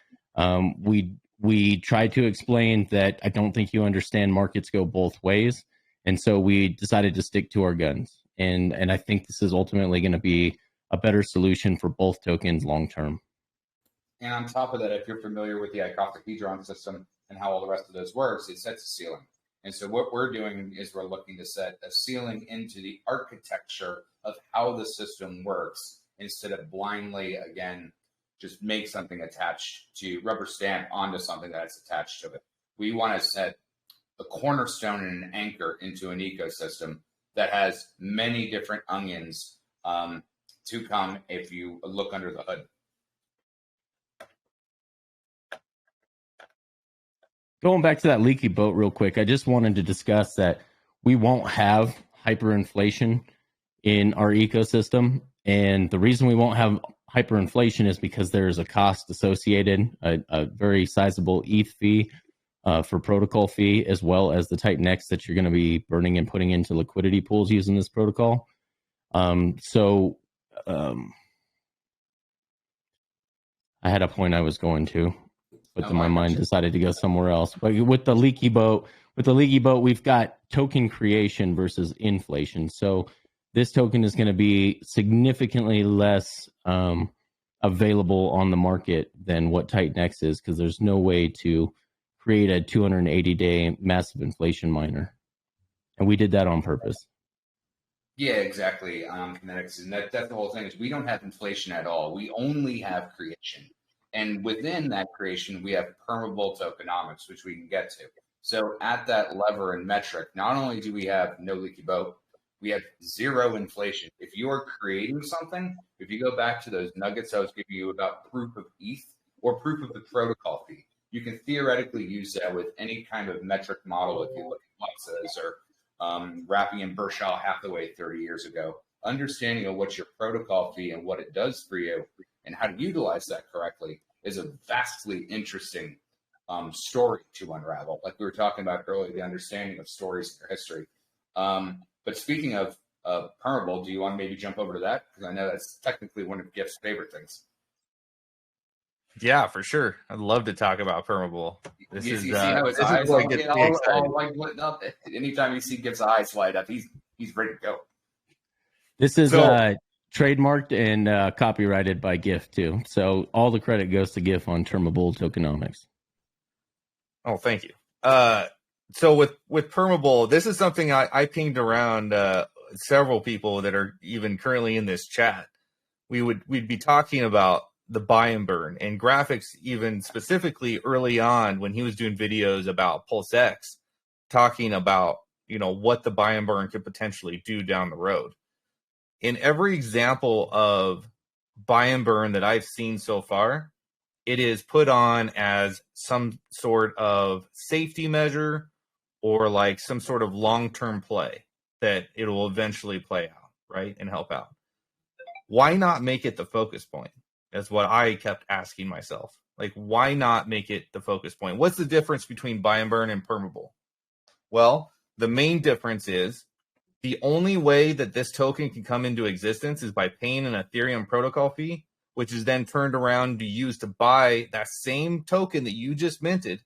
D: We tried to explain that I don't think you understand markets go both ways, and so we decided to stick to our guns. And I think this is ultimately going to be a better solution for both tokens long term.
A: And on top of that, if you're familiar with the icosahedron system and how all the rest of those works, it sets a ceiling. And so what we're doing is we're looking to set a ceiling into the architecture of how the system works, instead of blindly, again, just make something attached to rubber stamp onto something that's attached to it. We want to set a cornerstone and an anchor into an ecosystem that has many different onions to come if you look under the hood.
D: Going back to that leaky boat real quick, I just wanted to discuss that we won't have hyperinflation in our ecosystem. And the reason we won't have hyperinflation is because there is a cost associated, a very sizable ETH fee for protocol fee, as well as the Titan X that you're going to be burning and putting into liquidity pools using this protocol. I had a point I was going to, but then my mind decided to go somewhere else. But with the leaky boat, we've got token creation versus inflation. So this token is going to be significantly less available on the market than what Titan X is, because there's no way to create a 280-day massive inflation miner. And we did that on purpose.
A: Yeah, exactly. Kinetics, and that's the whole thing, is we don't have inflation at all. We only have creation. And within that creation, we have permeable tokenomics, which we can get to. So at that lever and metric, not only do we have no leaky boat, we have zero inflation. If you are creating something, if you go back to those nuggets I was giving you about proof of ETH or proof of the protocol fee, you can theoretically use that with any kind of metric model. If you look at Luxas or Rappy and Berkshire Hathaway 30 years ago, understanding of what's your protocol fee and what it does for you and how to utilize that correctly is a vastly interesting story to unravel. Like we were talking about earlier, the understanding of stories in your history. But speaking of permeable, do you want to maybe jump over to that? Because I know that's technically one of Gift's favorite things.
C: Yeah, for sure. I'd love to talk about permeable. This
A: you
C: is
A: see how his
C: this
A: eyes
C: is what
A: all
C: gets
A: get
C: me excited.
A: all like lit up. Anytime you see Gift's eyes light up, he's ready to go.
D: This is trademarked and copyrighted by GIF too. So all the credit goes to GIF on termable tokenomics.
C: Oh, thank you. So with permeable, this is something I pinged around several people that are even currently in this chat. We'd be talking about the buy and burn and graphics, even specifically early on when he was doing videos about Pulse X, talking about, what the buy and burn could potentially do down the road. In every example of buy and burn that I've seen so far, it is put on as some sort of safety measure or like some sort of long-term play that it will eventually play out, right, and help out. why not make it the focus point? That's what I kept asking myself. Like, why not make it the focus point? What's the difference between buy and burn and permeable? Well, the main difference is the only way that this token can come into existence is by paying an Ethereum protocol fee, which is then turned around to use to buy that same token that you just minted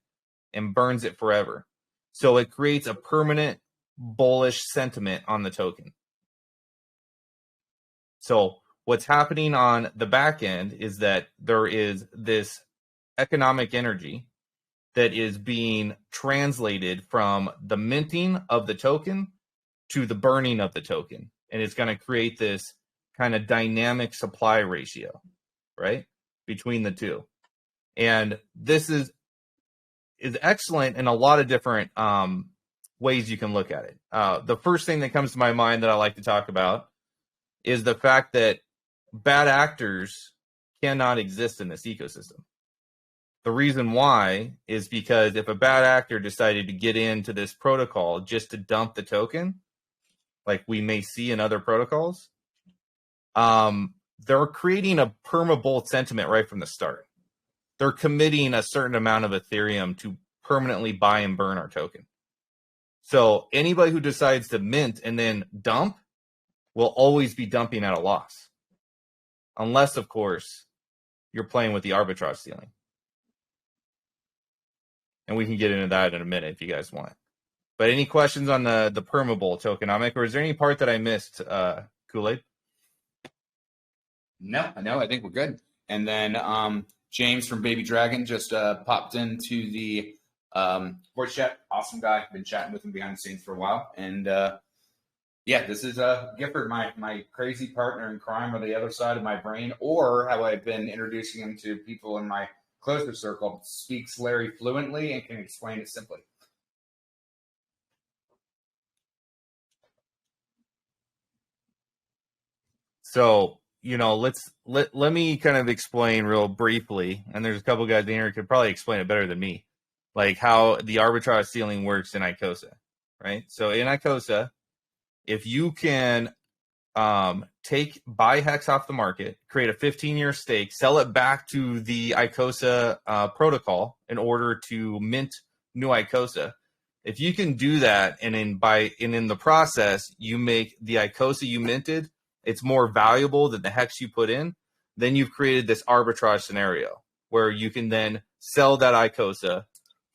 C: and burns it forever. So it creates a permanent bullish sentiment on the token. So what's happening on the back end is that there is this economic energy that is being translated from the minting of the token to the burning of the token. And it's going to create this kind of dynamic supply ratio, right, between the two. And this is excellent in a lot of different ways you can look at it. The first thing that comes to my mind that I like to talk about is the fact that bad actors cannot exist in this ecosystem. The reason why is because if a bad actor decided to get into this protocol just to dump the token, like we may see in other protocols, they're creating a perma-bull sentiment right from the start. They're committing a certain amount of Ethereum to permanently buy and burn our token. So anybody who decides to mint and then dump will always be dumping at a loss. Unless, of course, you're playing with the arbitrage ceiling. And we can get into that in a minute if you guys want. But any questions on the perma-bull tokenomic, or is there any part that I missed, Kool-Aid?
A: No, I think we're good. And then James from Baby Dragon just popped into the voice chat. Awesome guy. Been chatting with him behind the scenes for a while. And yeah, this is Gifford, my crazy partner in crime, or the other side of my brain, or how I've been introducing him to people in my closer circle. Speaks Larry fluently and can explain it simply.
C: So, let me kind of explain real briefly, and there's a couple guys in here who could probably explain it better than me, like how the arbitrage ceiling works in ICOSA, right? So in ICOSA, if you can buy Hex off the market, create a 15-year stake, sell it back to the ICOSA protocol in order to mint new ICOSA. If you can do that, and in the process you make the ICOSA you minted, it's more valuable than the Hex you put in, then you've created this arbitrage scenario where you can then sell that ICOSA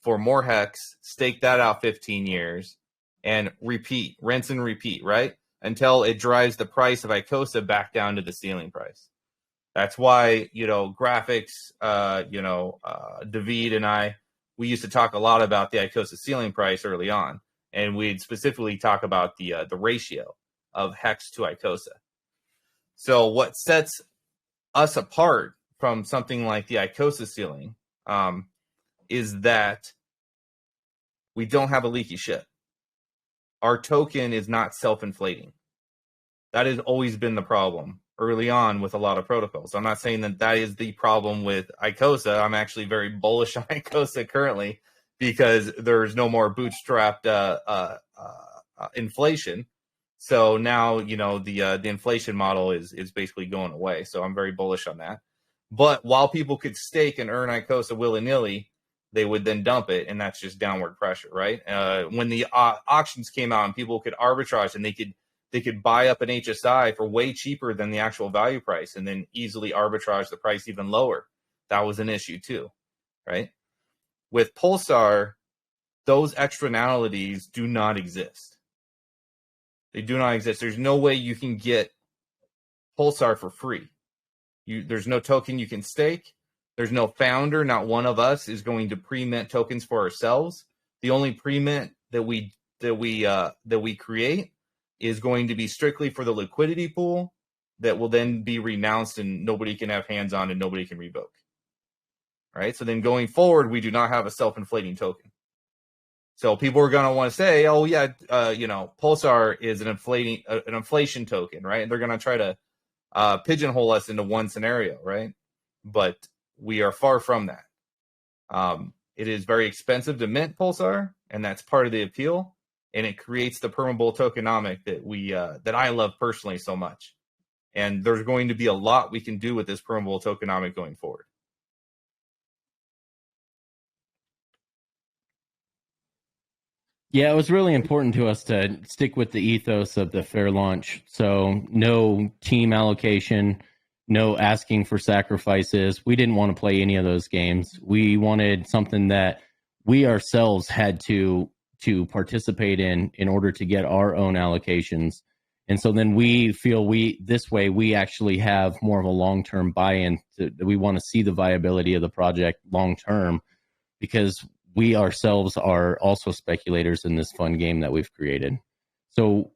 C: for more Hex, stake that out 15 years, and rinse and repeat, right? Until it drives the price of ICOSA back down to the ceiling price. That's why, graphics, David and I, we used to talk a lot about the ICOSA ceiling price early on, and we'd specifically talk about the ratio of Hex to ICOSA. So what sets us apart from something like the ICOSA ceiling is that we don't have a leaky ship. Our token is not self-inflating. That has always been the problem early on with a lot of protocols. I'm not saying that is the problem with ICOSA. I'm actually very bullish on ICOSA currently because there's no more bootstrapped inflation. So now, the inflation model is basically going away. So I'm very bullish on that. But while people could stake and earn ICOSA willy-nilly, they would then dump it, and that's just downward pressure, right? When the auctions came out and people could arbitrage and they could buy up an HSI for way cheaper than the actual value price and then easily arbitrage the price even lower. That was an issue too, right? With Pulsar, those externalities do not exist. They do not exist. There's no way you can get Pulsar for free. There's no token you can stake. There's no founder. Not one of us is going to pre-mint tokens for ourselves. The only pre-mint that we create is going to be strictly for the liquidity pool that will then be renounced and nobody can have hands on and nobody can revoke. Right? So then going forward, we do not have a self-inflating token. So people are going to want to say, oh yeah, Pulsar is an inflation token, right? And they're going to try to pigeonhole us into one scenario, right? But we are far from that. It is very expensive to mint Pulsar, and that's part of the appeal. And it creates the perma-bull tokenomic that I love personally so much. And there's going to be a lot we can do with this programmable tokenomic going forward.
D: Yeah, it was really important to us to stick with the ethos of the fair launch. So no team allocation, no asking for sacrifices. We didn't want to play any of those games. We wanted something that we ourselves had to participate in order to get our own allocations. And so then we feel this way we actually have more of a long-term buy-in. We want to see the viability of the project long-term, because we ourselves are also speculators in this fun game that we've created. So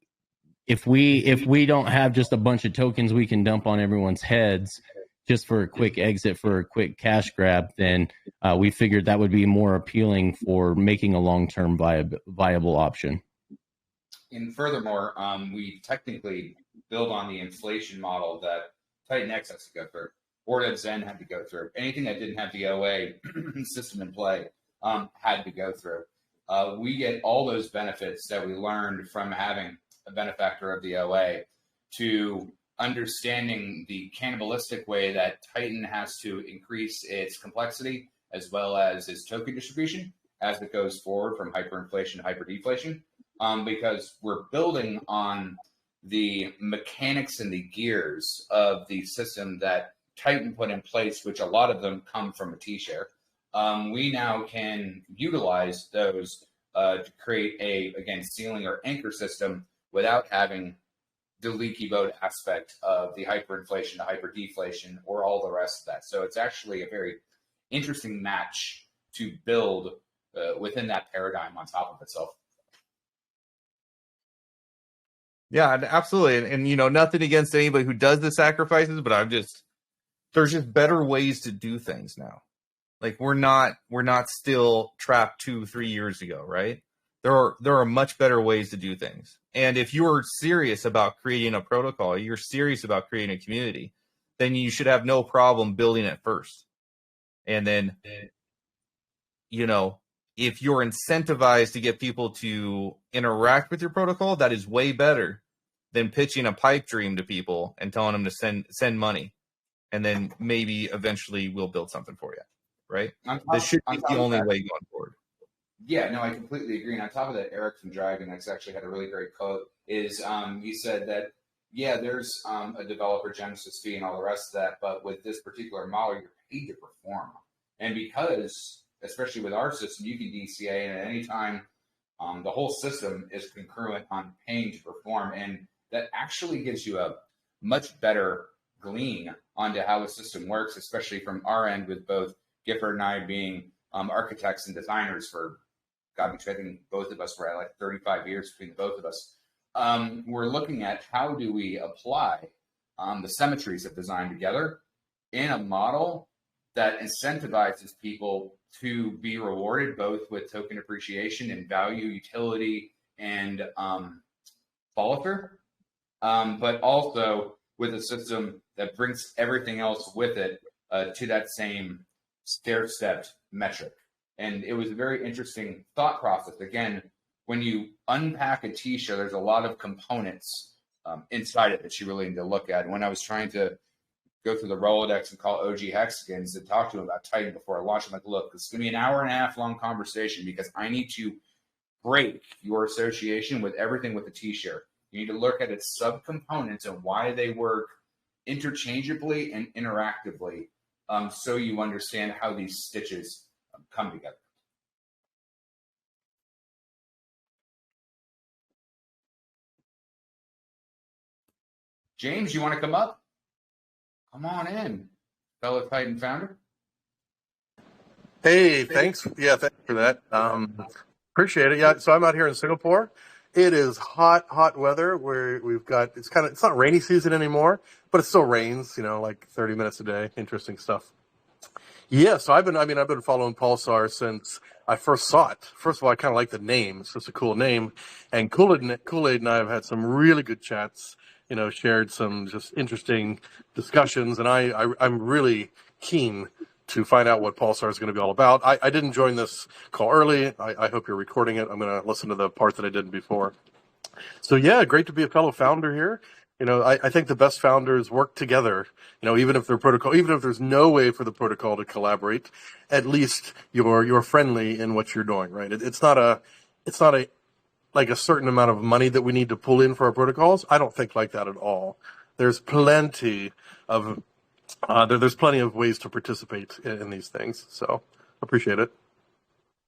D: if we don't have just a bunch of tokens we can dump on everyone's heads just for a quick exit, for a quick cash grab, then we figured that would be more appealing for making a long-term viable option.
A: And furthermore, we technically build on the inflation model that Titan X has to go through, or that Zen had to go through. Anything that didn't have the OA system in play had to go through. We get all those benefits that we learned from having a benefactor of the OA, to understanding the cannibalistic way that Titan has to increase its complexity as well as its token distribution as it goes forward from hyperinflation to hyperdeflation, because we're building on the mechanics and the gears of the system that Titan put in place, which a lot of them come from a T-share. We now can utilize those to create again, ceiling or anchor system without having the leaky boat aspect of the hyperinflation to hyperdeflation or all the rest of that. So it's actually a very interesting match to build within that paradigm on top of itself.
C: Yeah, absolutely. And nothing against anybody who does the sacrifices, but there's just better ways to do things now. Like we're not still trapped 2-3 years ago, right? There are much better ways to do things. And if you're serious about creating a protocol, you're serious about creating a community, then you should have no problem building it first. And then, if you're incentivized to get people to interact with your protocol, that is way better than pitching a pipe dream to people and telling them to send money. And then maybe eventually we'll build something for you. Right? This should be the only way going forward.
A: Yeah, no, I completely agree. And on top of that, Eric from Dragon X actually had a really great quote. He said that, yeah, there's a developer genesis fee and all the rest of that, but with this particular model, you're paid to perform. And because, especially with our system, you can DCA, and at any time, the whole system is concurrent on paying to perform, and that actually gives you a much better glean onto how the system works, especially from our end with both Gifford and I being architects and designers for, I think both of us were at like 35 years between both of us. We're looking at how do we apply the symmetries of design together in a model that incentivizes people to be rewarded both with token appreciation and value, utility, and follow through, but also with a system that brings everything else with it to that same stair-stepped metric. And it was a very interesting thought process. Again, when you unpack a T-share, there's a lot of components inside it that you really need to look at. And when I was trying to go through the Rolodex and call OG Hexagons and talk to him about Titan before I launched, I'm like, look, this is going to be an hour and a half long conversation because I need to break your association with everything with the T-share. You need to look at its subcomponents and why they work interchangeably and interactively, so you understand how these stitches come together. James, you want to come up? Come on in, fellow Titan founder.
H: Hey, thanks. Yeah, thanks for that. Appreciate it. Yeah, so I'm out here in Singapore. It is hot weather where it's not rainy season anymore, but it still rains, like 30 minutes a day. Interesting stuff. Yeah, so I've been following Pulsar since I first saw it. First of all, I kind of like the name. It's just a cool name. And Kool-Aid and I have had some really good chats, shared some just interesting discussions. And I'm really keen to find out what Pulsar is going to be all about. I didn't join this call early. I hope you're recording it. I'm going to listen to the part that I didn't before. So yeah, great to be a fellow founder here. I think the best founders work together. Even if even if there's no way for the protocol to collaborate, at least you're friendly in what you're doing, right? It's not a like a certain amount of money that we need to pull in for our protocols. I don't think like that at all. There's plenty of there's plenty of ways to participate in these things. So appreciate it.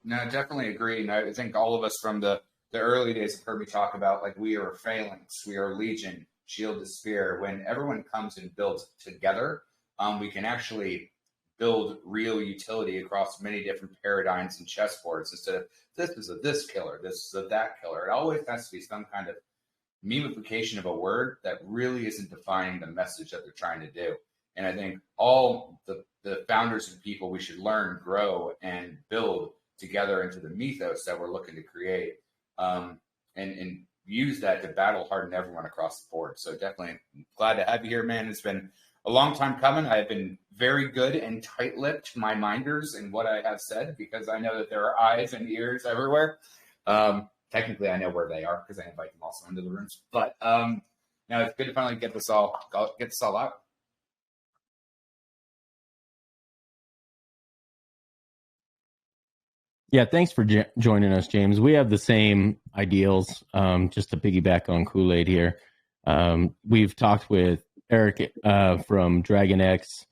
A: No, definitely agree. And I think all of us from the early days have heard me talk about like we are Phalanx, we are Legion, Shield is Spear. When everyone comes and builds together, we can actually build real utility across many different paradigms and chessboards instead of this is a this killer, this is a that killer. It always has to be some kind of memification of a word that really isn't defining the message that they're trying to do. And I think all the founders and people, we should learn, grow, and build together into the mythos that we're looking to create, and use that to battle harden everyone across the board. So definitely glad to have you here, man. It's been a long time coming. I've been very good and tight-lipped my minders in what I have said because I know that there are eyes and ears everywhere. Technically, I know where they are because I invite them also into the rooms. But now it's good to finally get this all out.
D: Yeah, thanks for joining us, James. We have the same ideals. Just to piggyback on Kool-Aid here, we've talked with Eric from Dragon X.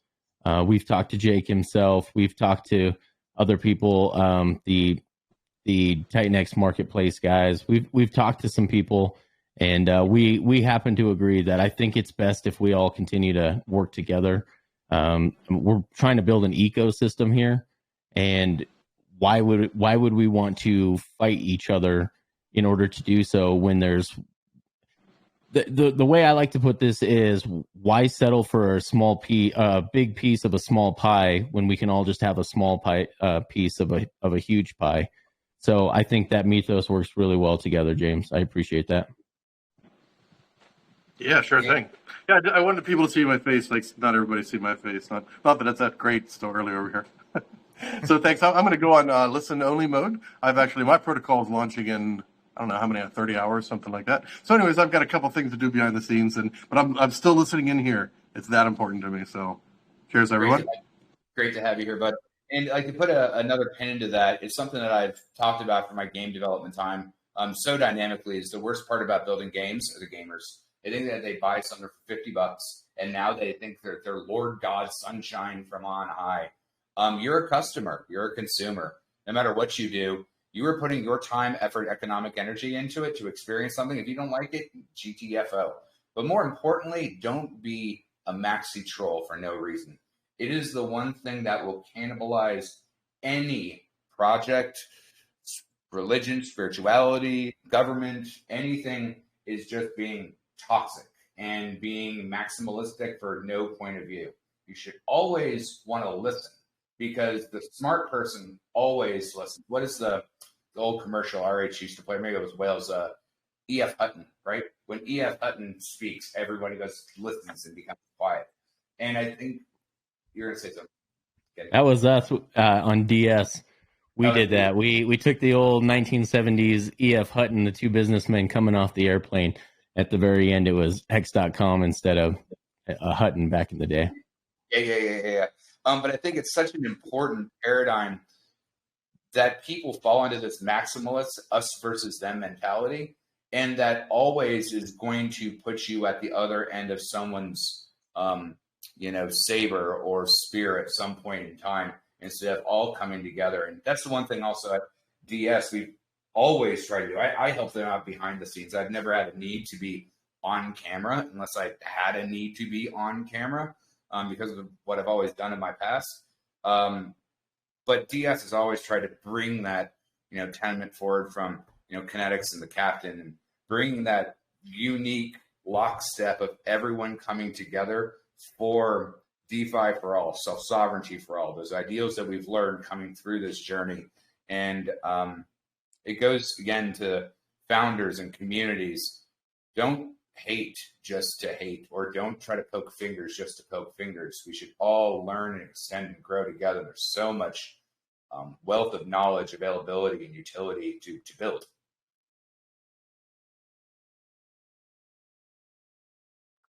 D: We've talked to Jake himself. We've talked to other people, the Titan X Marketplace guys. We've talked to some people, and we happen to agree that I think it's best if we all continue to work together. We're trying to build an ecosystem here, and why would we want to fight each other in order to do so when there's the way I like to put this is why settle for a big piece of a small pie when we can all just have a small pie piece of a huge pie. So I think that mythos works really well together, James. I appreciate that.
H: Yeah, sure thing. Yeah, I wanted people to see my face. Like, not everybody see my face. Not that it's that great still early over here. So thanks. I'm going to go on listen only mode. My protocol is launching in, I don't know how many, 30 hours, something like that. So anyways, I've got a couple things to do behind the scenes, but I'm still listening in here. It's that important to me. So cheers, everyone.
A: Great to have you here, bud. And like to put another pin into that, it's something that I've talked about for my game development time. So dynamically is the worst part about building games are the gamers. They think that they buy something for $50, and now they think they're Lord God sunshine from on high. You're a customer, you're a consumer. No matter what you do, you are putting your time, effort, economic energy into it to experience something. If you don't like it, GTFO. But more importantly, don't be a maxi troll for no reason. It is the one thing that will cannibalize any project, religion, spirituality, government, anything is just being toxic and being maximalistic for no point of view. You should always want to listen because the smart person always listens. What is the old commercial RH used to play? Maybe it was Wales. E.F. Hutton, right? When E.F. Hutton speaks, everybody listens and becomes quiet. And I think you're going to say something.
D: That was us on DS. We did that. We took the old 1970s E.F. Hutton, the two businessmen coming off the airplane. At the very end, it was Hex.com instead of Hutton back in the day.
A: Yeah. But I think it's such an important paradigm that people fall into this maximalist us versus them mentality. And that always is going to put you at the other end of someone's, saber or spear at some point in time instead of all coming together. And that's the one thing also at DS we've always tried to do. I help them out behind the scenes. I've never had a need to be on camera unless I had a need to be on camera because of what I've always done in my past. But DS has always tried to bring that, tenement forward from, Kinetics and the captain and bringing that unique lockstep of everyone coming together for DeFi for all, self-sovereignty for all, those ideals that we've learned coming through this journey. And it goes, again, to founders and communities. Don't hate just to hate, or don't try to poke fingers just to poke fingers. We should all learn and extend and grow together. There's so much wealth of knowledge, availability, and utility to build.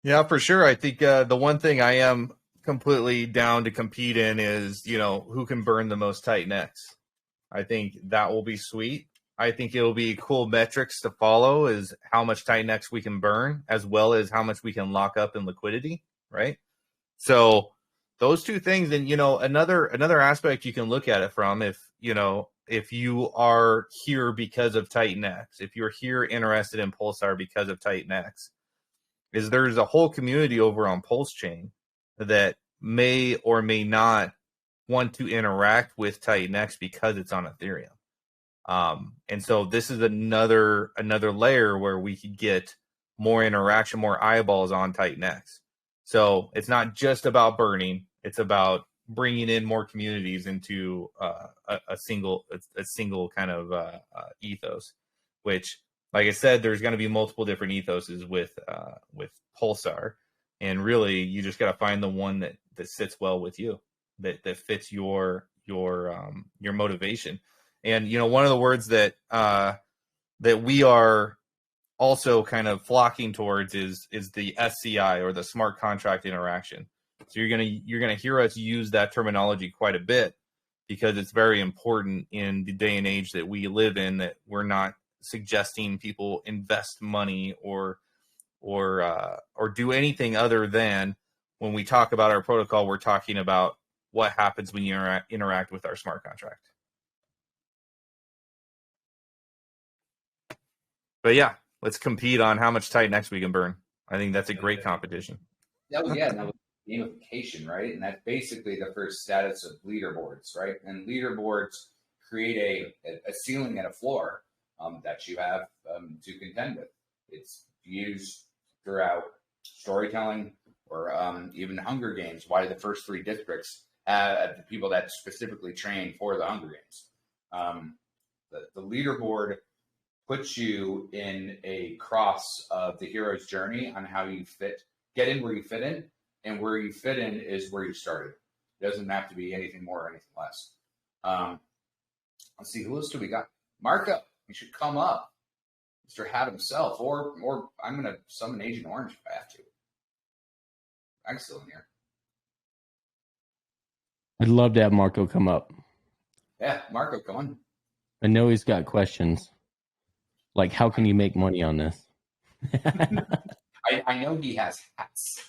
C: Yeah, for sure. I think the one thing I am completely down to compete in is, who can burn the most tight necks. I think that will be sweet. I think it'll be cool metrics to follow is how much tight necks we can burn, as well as how much we can lock up in liquidity, right? So those two things, and another aspect you can look at it from, if you are here because of tight necks, if you're here interested in Pulsar because of tight necks, is there's a whole community over on Pulse Chain that may or may not want to interact with tight necks because it's on Ethereum. And so this is another layer where we could get more interaction, more eyeballs on tight necks. So it's not just about burning; it's about bringing in more communities into a single kind of ethos. Which, like I said, there's going to be multiple different ethoses with Pulsar, and really you just got to find the one that sits well with you, that fits your motivation. And one of the words that we are also kind of flocking towards is the SCI, or the smart contract interaction. So you're gonna hear us use that terminology quite a bit, because it's very important in the day and age that we live in, that we're not suggesting people invest money or do anything other than, when we talk about our protocol, we're talking about what happens when you interact with our smart contract. But yeah, let's compete on how much tight necks we can burn. I think that's a great competition.
A: Oh yeah, and that was gamification, right? And that's basically the first status of leaderboards, right? And leaderboards create a ceiling and a floor that you have to contend with. It's used throughout storytelling, or even Hunger Games. Why the first three districts have the people that specifically train for the Hunger Games. The leaderboard puts you in a cross of the hero's journey on how you get in where you fit in, and where you fit in is where you started. It doesn't have to be anything more or anything less. Let's see, who else do we got? Marco, you should come up. Mr. Hat himself, or I'm going to summon Agent Orange if I have to. I'm still in here.
D: I'd love to have Marco come up.
A: Yeah, Marco, come on.
D: I know he's got questions. Like, how can you make money on this?
A: I know he has hats.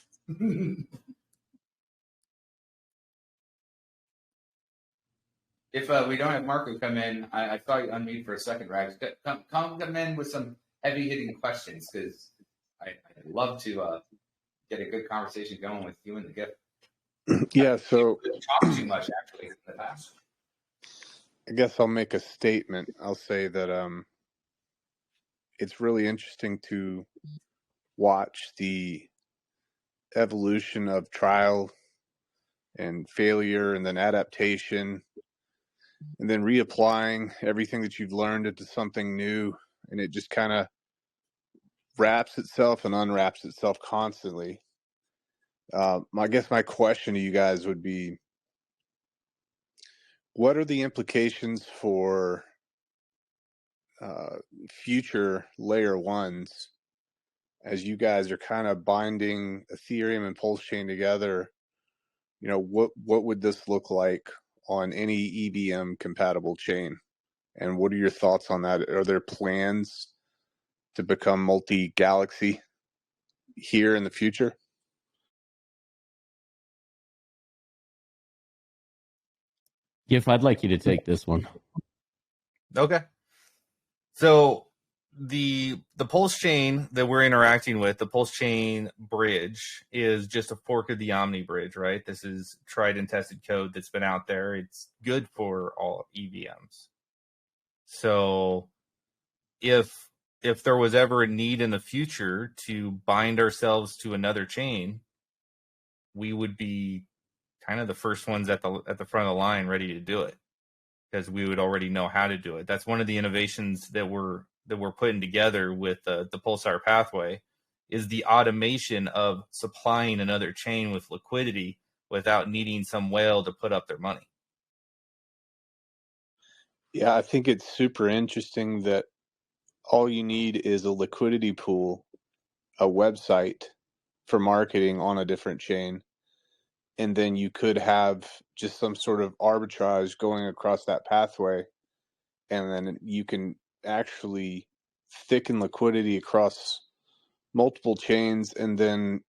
A: If we don't have Marco come in, I thought you unmute for a second, Rags. Come in with some heavy hitting questions, because I'd love to get a good conversation going with you and the gift.
I: Yeah, so
A: talk too much actually in the past.
I: I guess I'll make a statement. I'll say that it's really interesting to watch the evolution of trial and failure, and then adaptation, and then reapplying everything that you've learned into something new, and it just kind of wraps itself and unwraps itself constantly. I guess my question to you guys would be, what are the implications for future layer ones, as you guys are kind of binding Ethereum and Pulse Chain together? What would this look like on any EVM compatible chain? And what are your thoughts on that? Are there plans to become multi-galaxy here in the future?
D: Gif, I'd like you to take this one.
C: Okay. So the Pulse Chain that we're interacting with, the Pulse Chain bridge, is just a fork of the Omni bridge, right? This is tried and tested code that's been out there. It's good for all EVMs. So if there was ever a need in the future to bind ourselves to another chain, we would be kind of the first ones at the front of the line, ready to do it, because we would already know how to do it. That's one of the innovations that we're putting together with the Pulsar pathway, is the automation of supplying another chain with liquidity without needing some whale to put up their money.
I: Yeah, I think it's super interesting that all you need is a liquidity pool, a website, for marketing on a different chain. And then you could have just some sort of arbitrage going across that pathway. And then you can actually thicken liquidity across multiple chains, and then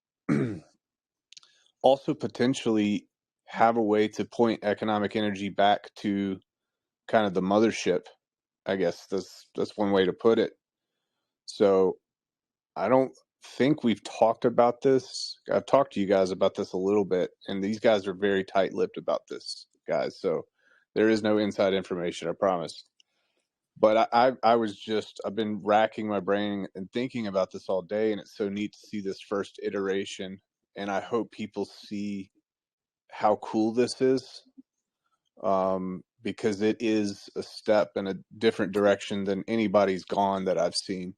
I: also potentially have a way to point economic energy back to kind of the mothership. I guess that's one way to put it. So I don't think we've talked about this. I've talked to you guys about this a little bit, and these guys are very tight-lipped about this, guys. So there is no inside information, I promise. But I've been racking my brain and thinking about this all day, and it's so neat to see this first iteration. And I hope people see how cool this is, because it is a step in a different direction than anybody's gone that I've seen.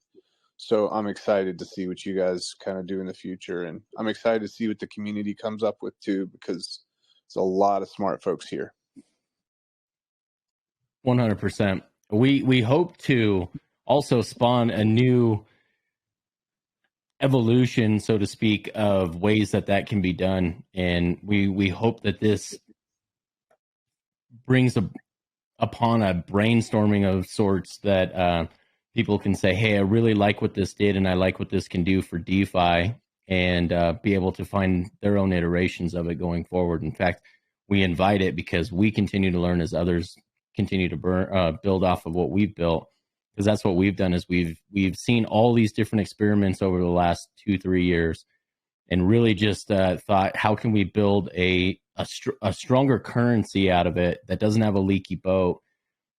I: So I'm excited to see what you guys kind of do in the future, and I'm excited to see what the community comes up with too, because there's a lot of smart folks here.
D: 100%. We hope to also spawn a new evolution, so to speak, of ways that can be done, and we hope that this brings upon a brainstorming of sorts that people can say, hey, I really like what this did, and I like what this can do for DeFi, and be able to find their own iterations of it going forward. In fact, we invite it because we continue to learn as others continue to build off of what we've built, because that's what we've done. Is we've seen all these different experiments over the last 2-3 years, and really just thought, how can we build a stronger currency out of it that doesn't have a leaky boat,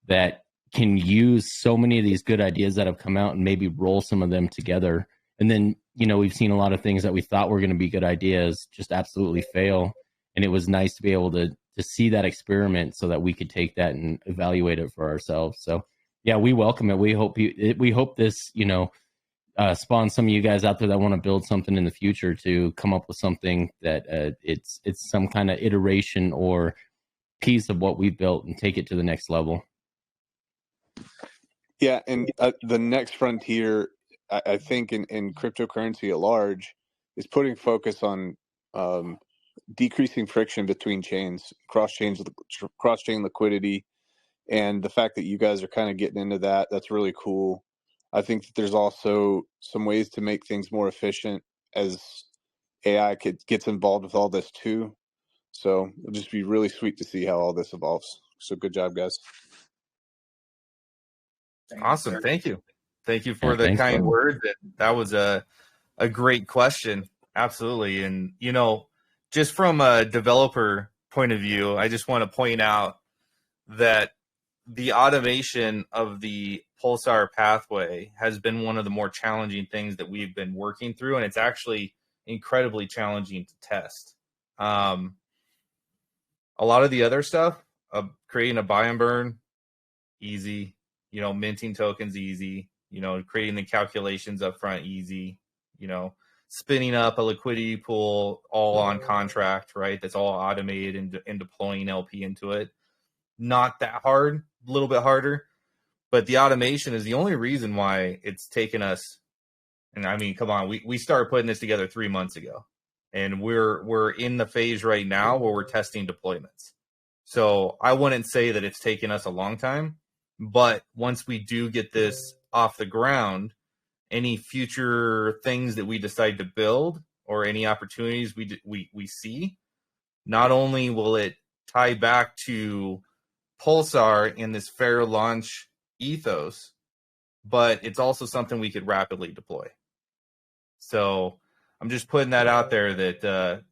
D: that can use so many of these good ideas that have come out and maybe roll some of them together. And then, we've seen a lot of things that we thought were going to be good ideas just absolutely fail. And it was nice to be able to see that experiment so that we could take that and evaluate it for ourselves. So yeah, we welcome it. We hope this, spawns some of you guys out there that want to build something in the future to come up with something that it's some kind of iteration or piece of what we built and take it to the next level.
I: Yeah, and the next frontier, I think, in cryptocurrency at large, is putting focus on decreasing friction between chains, cross-chain liquidity, and the fact that you guys are kind of getting into that, that's really cool. I think that there's also some ways to make things more efficient as AI gets involved with all this too. So it'll just be really sweet to see how all this evolves. So good job, guys.
C: Awesome. Thank you. Thank you for the kind words. That was a great question. Absolutely. And, just from a developer point of view, I just want to point out that the automation of the Pulsar pathway has been one of the more challenging things that we've been working through, and it's actually incredibly challenging to test. A lot of the other stuff, creating a buy and burn, easy. Minting tokens, easy. Creating the calculations up front, easy. Spinning up a liquidity pool all on contract, right? That's all automated and deploying LP into it. Not that hard, a little bit harder. But the automation is the only reason why it's taken us. And I mean, come on, we started putting this together 3 months ago. And we're in the phase right now where we're testing deployments. So I wouldn't say that it's taken us a long time. But once we do get this off the ground, any future things that we decide to build or any opportunities we see, not only will it tie back to Pulsar in this fair launch ethos, but it's also something we could rapidly deploy. So I'm just putting that out there that,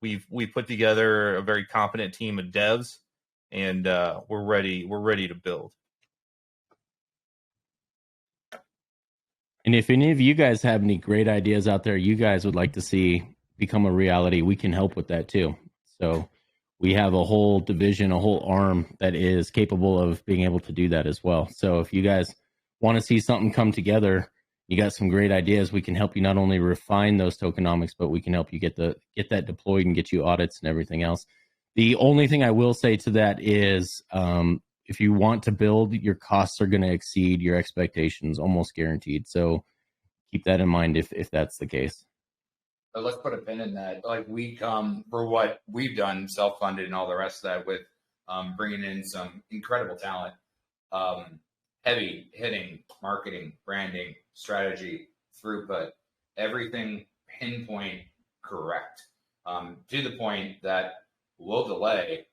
C: we've put together a very competent team of devs, and we're ready to build.
D: And if any of you guys have any great ideas out there you guys would like to see become a reality, we can help with that too. So we have a whole division, a whole arm that is capable of being able to do that as well. So if you guys want to see something come together, you got some great ideas, we can help you not only refine those tokenomics, but we can help you get that deployed and get you audits and everything else. The only thing I will say to that is, if you want to build, your costs are going to exceed your expectations, almost guaranteed. So keep that in mind if that's the case.
A: let's put a pin in that. Like we come for what we've done, self-funded and all the rest of that, with bringing in some incredible talent, heavy hitting marketing, branding, strategy, throughput, everything pinpoint correct, to the point that we'll delay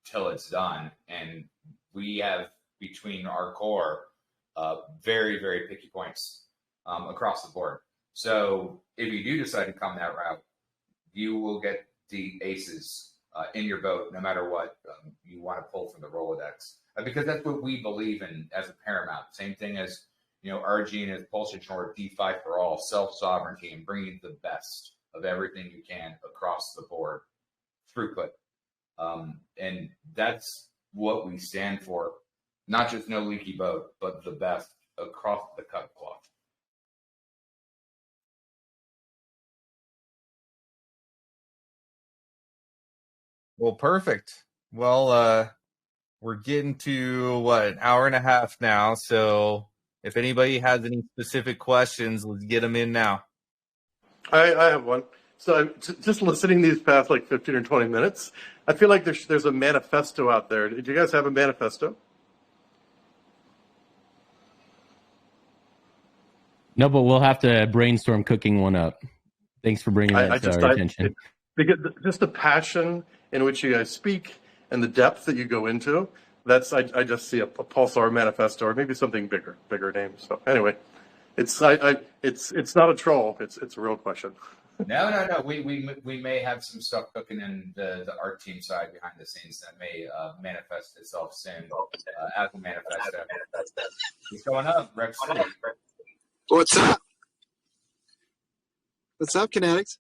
A: till it's done. And we have between our core very, very picky points across the board. So if you do decide to come that route, you will get the aces in your boat, no matter what you want to pull from the Rolodex, because that's what we believe in as a paramount. Same thing as RG and his Pulsar or D5 for all, self sovereignty, and bringing the best of everything you can across the board, throughput, and that's what we stand for. Not just no leaky boat, but the best across the cut cloth.
C: Well, perfect. Well, we're getting to what, an hour and a half now. So if anybody has any specific questions, let's get them in now.
H: I have one. So I'm just listening these past like 15 or 20 minutes. I feel like there's a manifesto out there. Did you guys have a manifesto?
D: No, but we'll have to brainstorm cooking one up. Thanks for bringing that to our attention.
H: Because just the passion in which you guys speak and the depth that you go into, I just see a Pulsar manifesto, or maybe something bigger name. So anyway, it's not a troll. It's a real question.
A: No. We may have some stuff cooking in the art team side behind the scenes that may manifest itself soon as a manifesto. What's going up, Rex City?
J: What's up? What's up, Kinetics?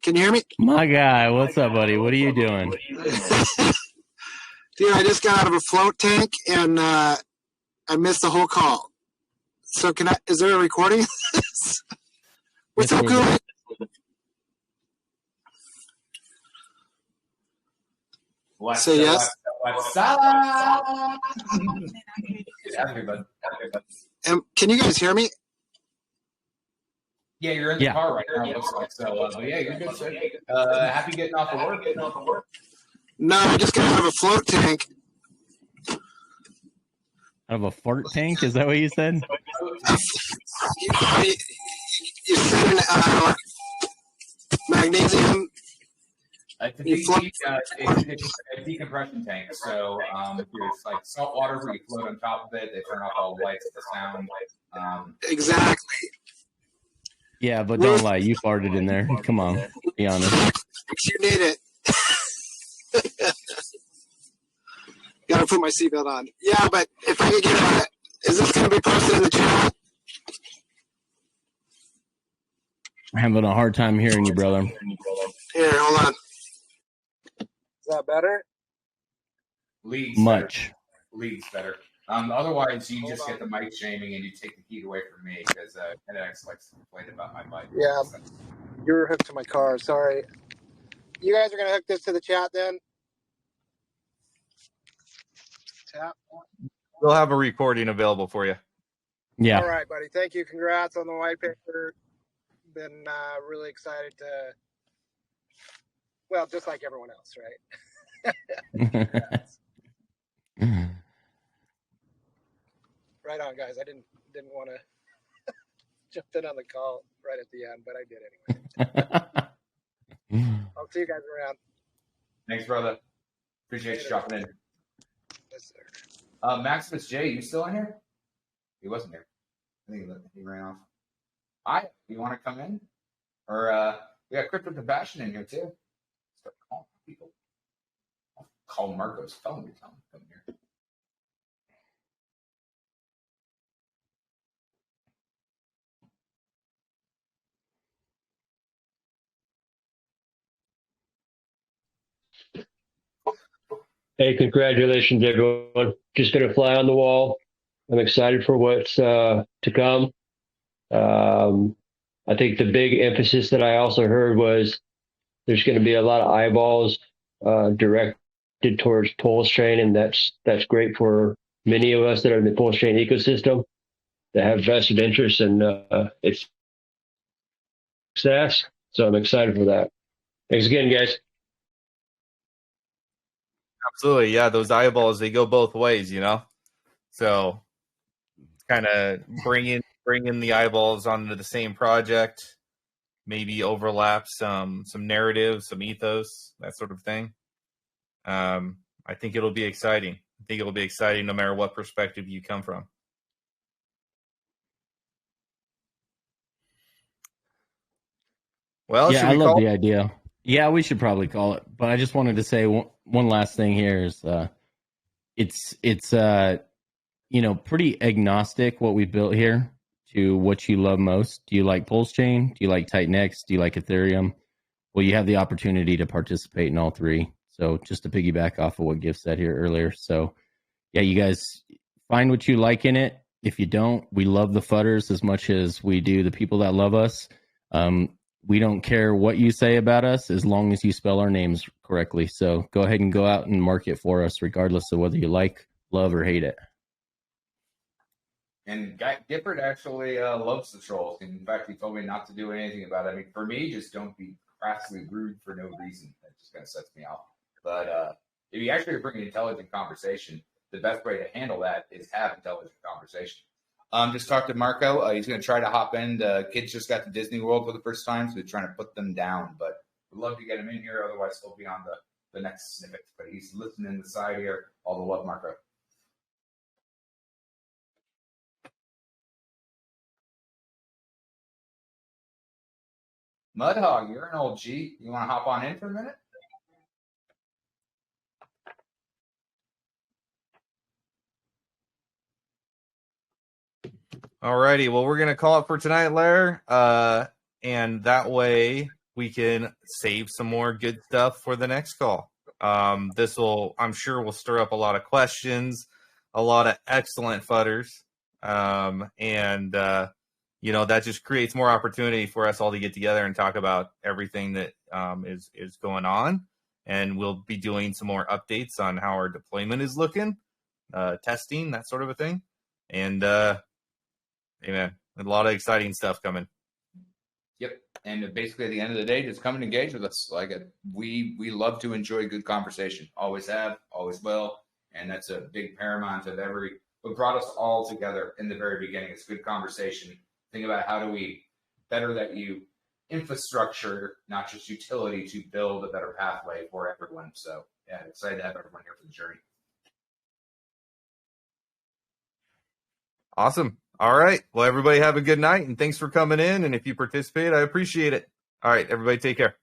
J: Can you hear me?
D: My guy, what's up, buddy? What are you doing?
J: Dude, I just got out of a float tank and I missed the whole call. So is there a recording of this? What's up, cool? Say yes.
A: What's up? Everybody.
J: Can you guys hear me?
A: Yeah, you're in the car right now. Looks like so. But yeah, you're good. So, happy getting off of work.
J: No, I just got out of a float tank.
D: Out of a fart tank? Is that what you said?
J: You said magnesium.
A: It's a decompression tank. So it's like salt water where you float on top of it. They turn off all the lights, the sound.
J: Exactly.
D: Yeah, but don't lie. You farted in there. Come on. Be honest.
J: You need it. Gotta put my seatbelt on. Yeah, but if I could get is this going to be posted in the channel?
D: I'm having a hard time hearing you, brother.
J: Here, hold on. Is that better?
A: Leads better. Otherwise, you just get the mic shaming and you take the heat away from me because Kinetics likes to complain about my mic.
J: Yeah, you're hooked to my car. Sorry. You guys are going to hook this to the chat then? Tap.
C: We'll have a recording available for you.
D: Yeah.
J: All right, buddy. Thank you. Congrats on the white paper. Been really excited to, well, just like everyone else, right? Right on, guys. I didn't want to jump in on the call right at the end, but I did anyway. I'll see you guys around.
A: Thanks, brother. Appreciate you dropping in.
J: Yes, sir.
A: Maximus J, you still in here? He wasn't here. I think he ran off. Hi, you want to come in? Or we got Crypto Compassion in here too. Start calling people. I'll call Marco's phone to tell him to come here.
K: Hey, congratulations, everyone. Just going to fly on the wall. I'm excited for what's to come. I think the big emphasis that I also heard was there's going to be a lot of eyeballs directed towards Pulse Chain, and that's great for many of us that are in the Pulse Chain ecosystem that have vested interest, and it's success. So I'm excited for that. Thanks again, guys.
C: Absolutely. Yeah, those eyeballs, they go both ways, you know? So kind of bringing the eyeballs onto the same project, maybe overlap some narrative, some ethos, that sort of thing. I think it'll be exciting. I think it'll be exciting no matter what perspective you come from. Well,
D: Yeah,
C: should
D: I
C: we
D: love
C: call?
D: the idea. Yeah, we should probably call it. But I just wanted to say one last thing here is it's pretty agnostic what we built here to what you love most. Do you like Pulse Chain? Do you like Titan X? Do you like Ethereum? Well, you have the opportunity to participate in all three. So just to piggyback off of what Gift said here earlier. So yeah, you guys find what you like in it. If you don't, we love the fudders as much as we do the people that love us. We don't care what you say about us as long as you spell our names correctly. So go ahead and go out and mark it for us, regardless of whether you like, love, or hate it.
A: And Gifford actually loves the trolls. In fact, he told me not to do anything about it. I mean, for me, just don't be crassly rude for no reason. That just kind of sets me off. But if you actually bring an intelligent conversation, the best way to handle that is have intelligent conversation. Just talked to Marco. He's going to try to hop in. The kids just got to Disney World for the first time, so we're trying to put them down. But we'd love to get him in here. Otherwise, he'll be on the next snippet. But he's listening in the side here. All the love, Marco. Mudhog, you're an old G. You want to hop on in for a minute?
C: Alrighty, well, we're going to call it for tonight, Lair. And that way we can save some more good stuff for the next call. This will, I'm sure, will stir up a lot of questions, a lot of excellent fudders. That just creates more opportunity for us all to get together and talk about everything that is going on. And we'll be doing some more updates on how our deployment is looking, testing, that sort of a thing. And, hey, man, a lot of exciting stuff coming.
A: Yep. And basically, at the end of the day, just come and engage with us. We love to enjoy good conversation. Always have, always will. And that's a big paramount of what brought us all together in the very beginning. It's good conversation. Think about how do we better that infrastructure, not just utility, to build a better pathway for everyone. So, yeah, excited to have everyone here for the journey.
C: Awesome. All right. Well, everybody have a good night, and thanks for coming in. And if you participate, I appreciate it. All right, everybody take care.